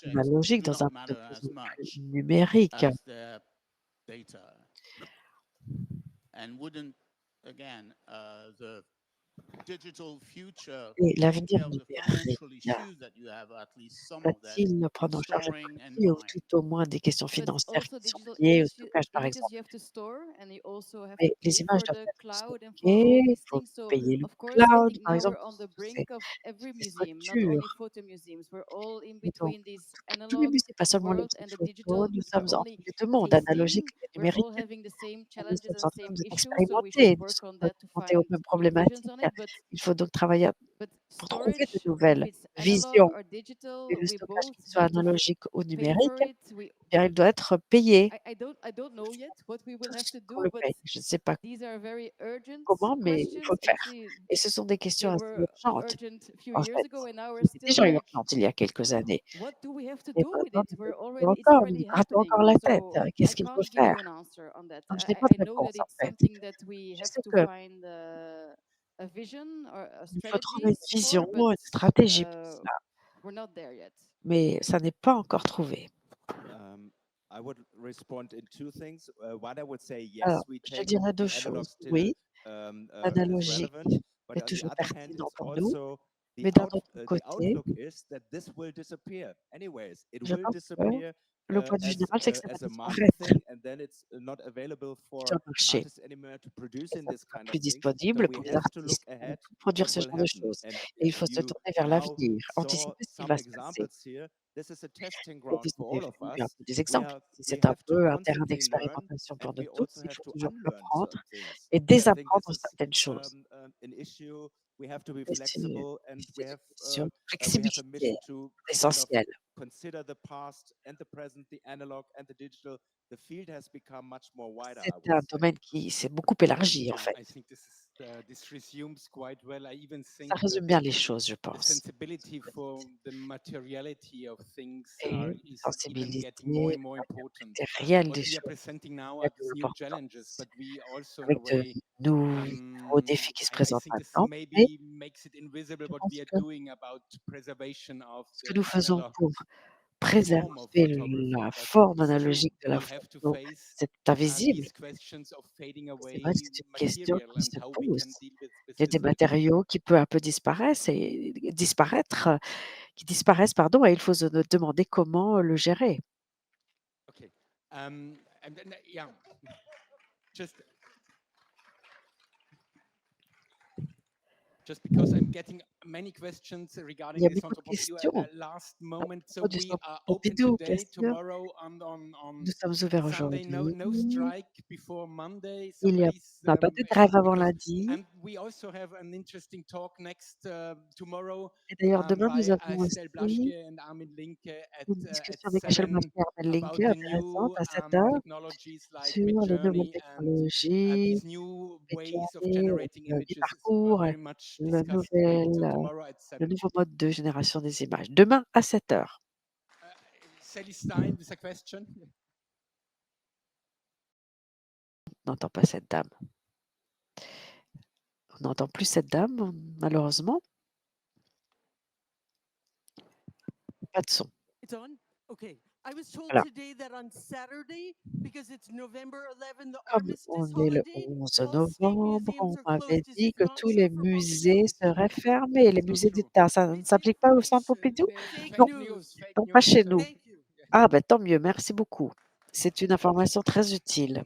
analogique dans un monde de plus en plus numérique? Et l'avenir numérique va-t-il prendre en charge une partie ou tout au moins des questions But financières also qui sont digital liées au stockage, par images exemple? you have to store and you also have to Mais les pay images for doivent the être cloud and for all stockées, il these faut things. So payer le of course, I cloud, think par now exemple, we're on the toutes brink of toutes every ces museum, not only structures. photo museums. We're all in Et donc, between this tous les analog musées, pas seulement les world musées and de the photo, digital, nous but we're sommes entre only les 2 mondes, tasting. analogique et We're all numérique. having the same Et nous challenges sommes and en train same issues. So we should d'expérimenter, nous work sommes on en train de that to confronter aux find mêmes new visions problématiques. on it. Il faut donc travailler But pour trouver de storage, if nouvelles it's analog visions. or Et digital, le we stockage, both qu'il soit have to analogique ou pay for numérique, it. eh bien, il doit être payé. I don't know yet what we will have Tous to qu'on do, le but paye. Je ne sais pas these are very urgent comment, mais il faut questions. le faire. Actually, Et ce sont des questions they assez were urgentes, urgent a few en years fait, ago, and now we're qui étaient still déjà like, urgentes il y a quelques années. what do we have to Et do with maintenant, it? We're nous it's nous already grattons encore happening. la tête. So I Qu'est-ce qu'il faut can't give you faire? an answer on that. Donc je n'ai pas de I know that réponse, en it's fait. something that we Je have sais to qu'il find a vision or a faut trouver une strategies vision, for, but une stratégie pour uh, cela, we're not there yet. mais ça n'est pas encore trouvé. I would respond in two things. One, I would say Alors, yes, we je take dirais 2 the analog choses. still Oui, as l'analogique relevant, but est on the toujours other hand, pertinent it's pour nous, also mais d'un autre the côté, outlook is that this will disappear. Anyways, it je will pense que disappear le point de vue général, c'est que ça va as a market disparaître thing, and then it's not available sur for le marché artists anymore to produce et in ça ne this sera kind of plus things. So disponible we pour les have to look artistes ahead pour produire what ce will genre de happen. choses. And Et il faut se you tourner vers now l'avenir, saw anticiper ce qui some va se passer. examples here. This is a testing Et ground vous for avez all of vu un us. peu des exemples. Si We c'est un have to peu un terrain constantly learn, d'expérimentation and pour nous we tous, also il have faut to toujours unlearn apprendre certain things. et I think this désapprendre is certaines choses. an issue. We have to be Et c'est flexible, and c'est une question de we have a flexibilité mission to kind of essentielle. consider the past and the present, the analog and the digital. The field has become much more wider, I C'est would un say. domaine qui s'est beaucoup élargi, en Yeah, fait. I think this resumes quite well. I even Ça think résume bien les choses, je the pense. sensibility for the materiality of things Et is even getting more sensibilité and more important. matérielle What des we are choses presenting now est are these new challenges, importante, but we also, in a avec de way, nouveaux défis qui se I présentent think this maintenant. Mais maybe makes it invisible je what we pense are que doing about preservation of ce que the nous faisons analog pour form of préserver photography. la But forme it's true, analogique de la we'll have to photo, face c'est invisible. these questions of fading C'est vrai que away c'est une question material qui and se how we pose. can deal with Il y a this des will be. matériaux qui peu à peu disparaissent, pardon, et il faut se demander comment le gérer. Okay. And then, yeah, just because I'm getting many questions Il regarding y a this beaucoup de anthropology questions last à moment. So propos du we Centre are open Pompidou, bien today, sûr. tomorrow, on Nous sommes ouverts Sunday. No, aujourd'hui. no strike before Monday. So Il n'y a please, pas de grève avant because lundi. and we also have an interesting talk next tomorrow Et d'ailleurs, demain, nous by avons aussi and Armin Linke une at discussion avec Michel 7 Blanquer et Linke about the intéressante new à 7 heures technologies like sur les nouvelles Midjourney and technologies, these new les ways of journées, generating du images is parcours, very much le discussed today. So tomorrow at le 7. nouveau mode de génération des images. Demain à 7 heures. Seelig Stein with a question. On n'entend pas cette dame. On n'entend plus cette dame, malheureusement. Pas de son. It's on? Okay. I was told Voilà. today that on Saturday, because it's November 11, the Comme armistice on est le holiday, 11 all state novembre, on museums are m'avait closed. Is dit it que not tous true les for Pompidou? musées seraient fermés, les It's not musées true. d'État. Ça ne s'applique pas au Centre Pompidou? Fake Non, news. Fake non, pas news. chez nous. Thank you. Ah, ben tant mieux, merci beaucoup. C'est une information très utile.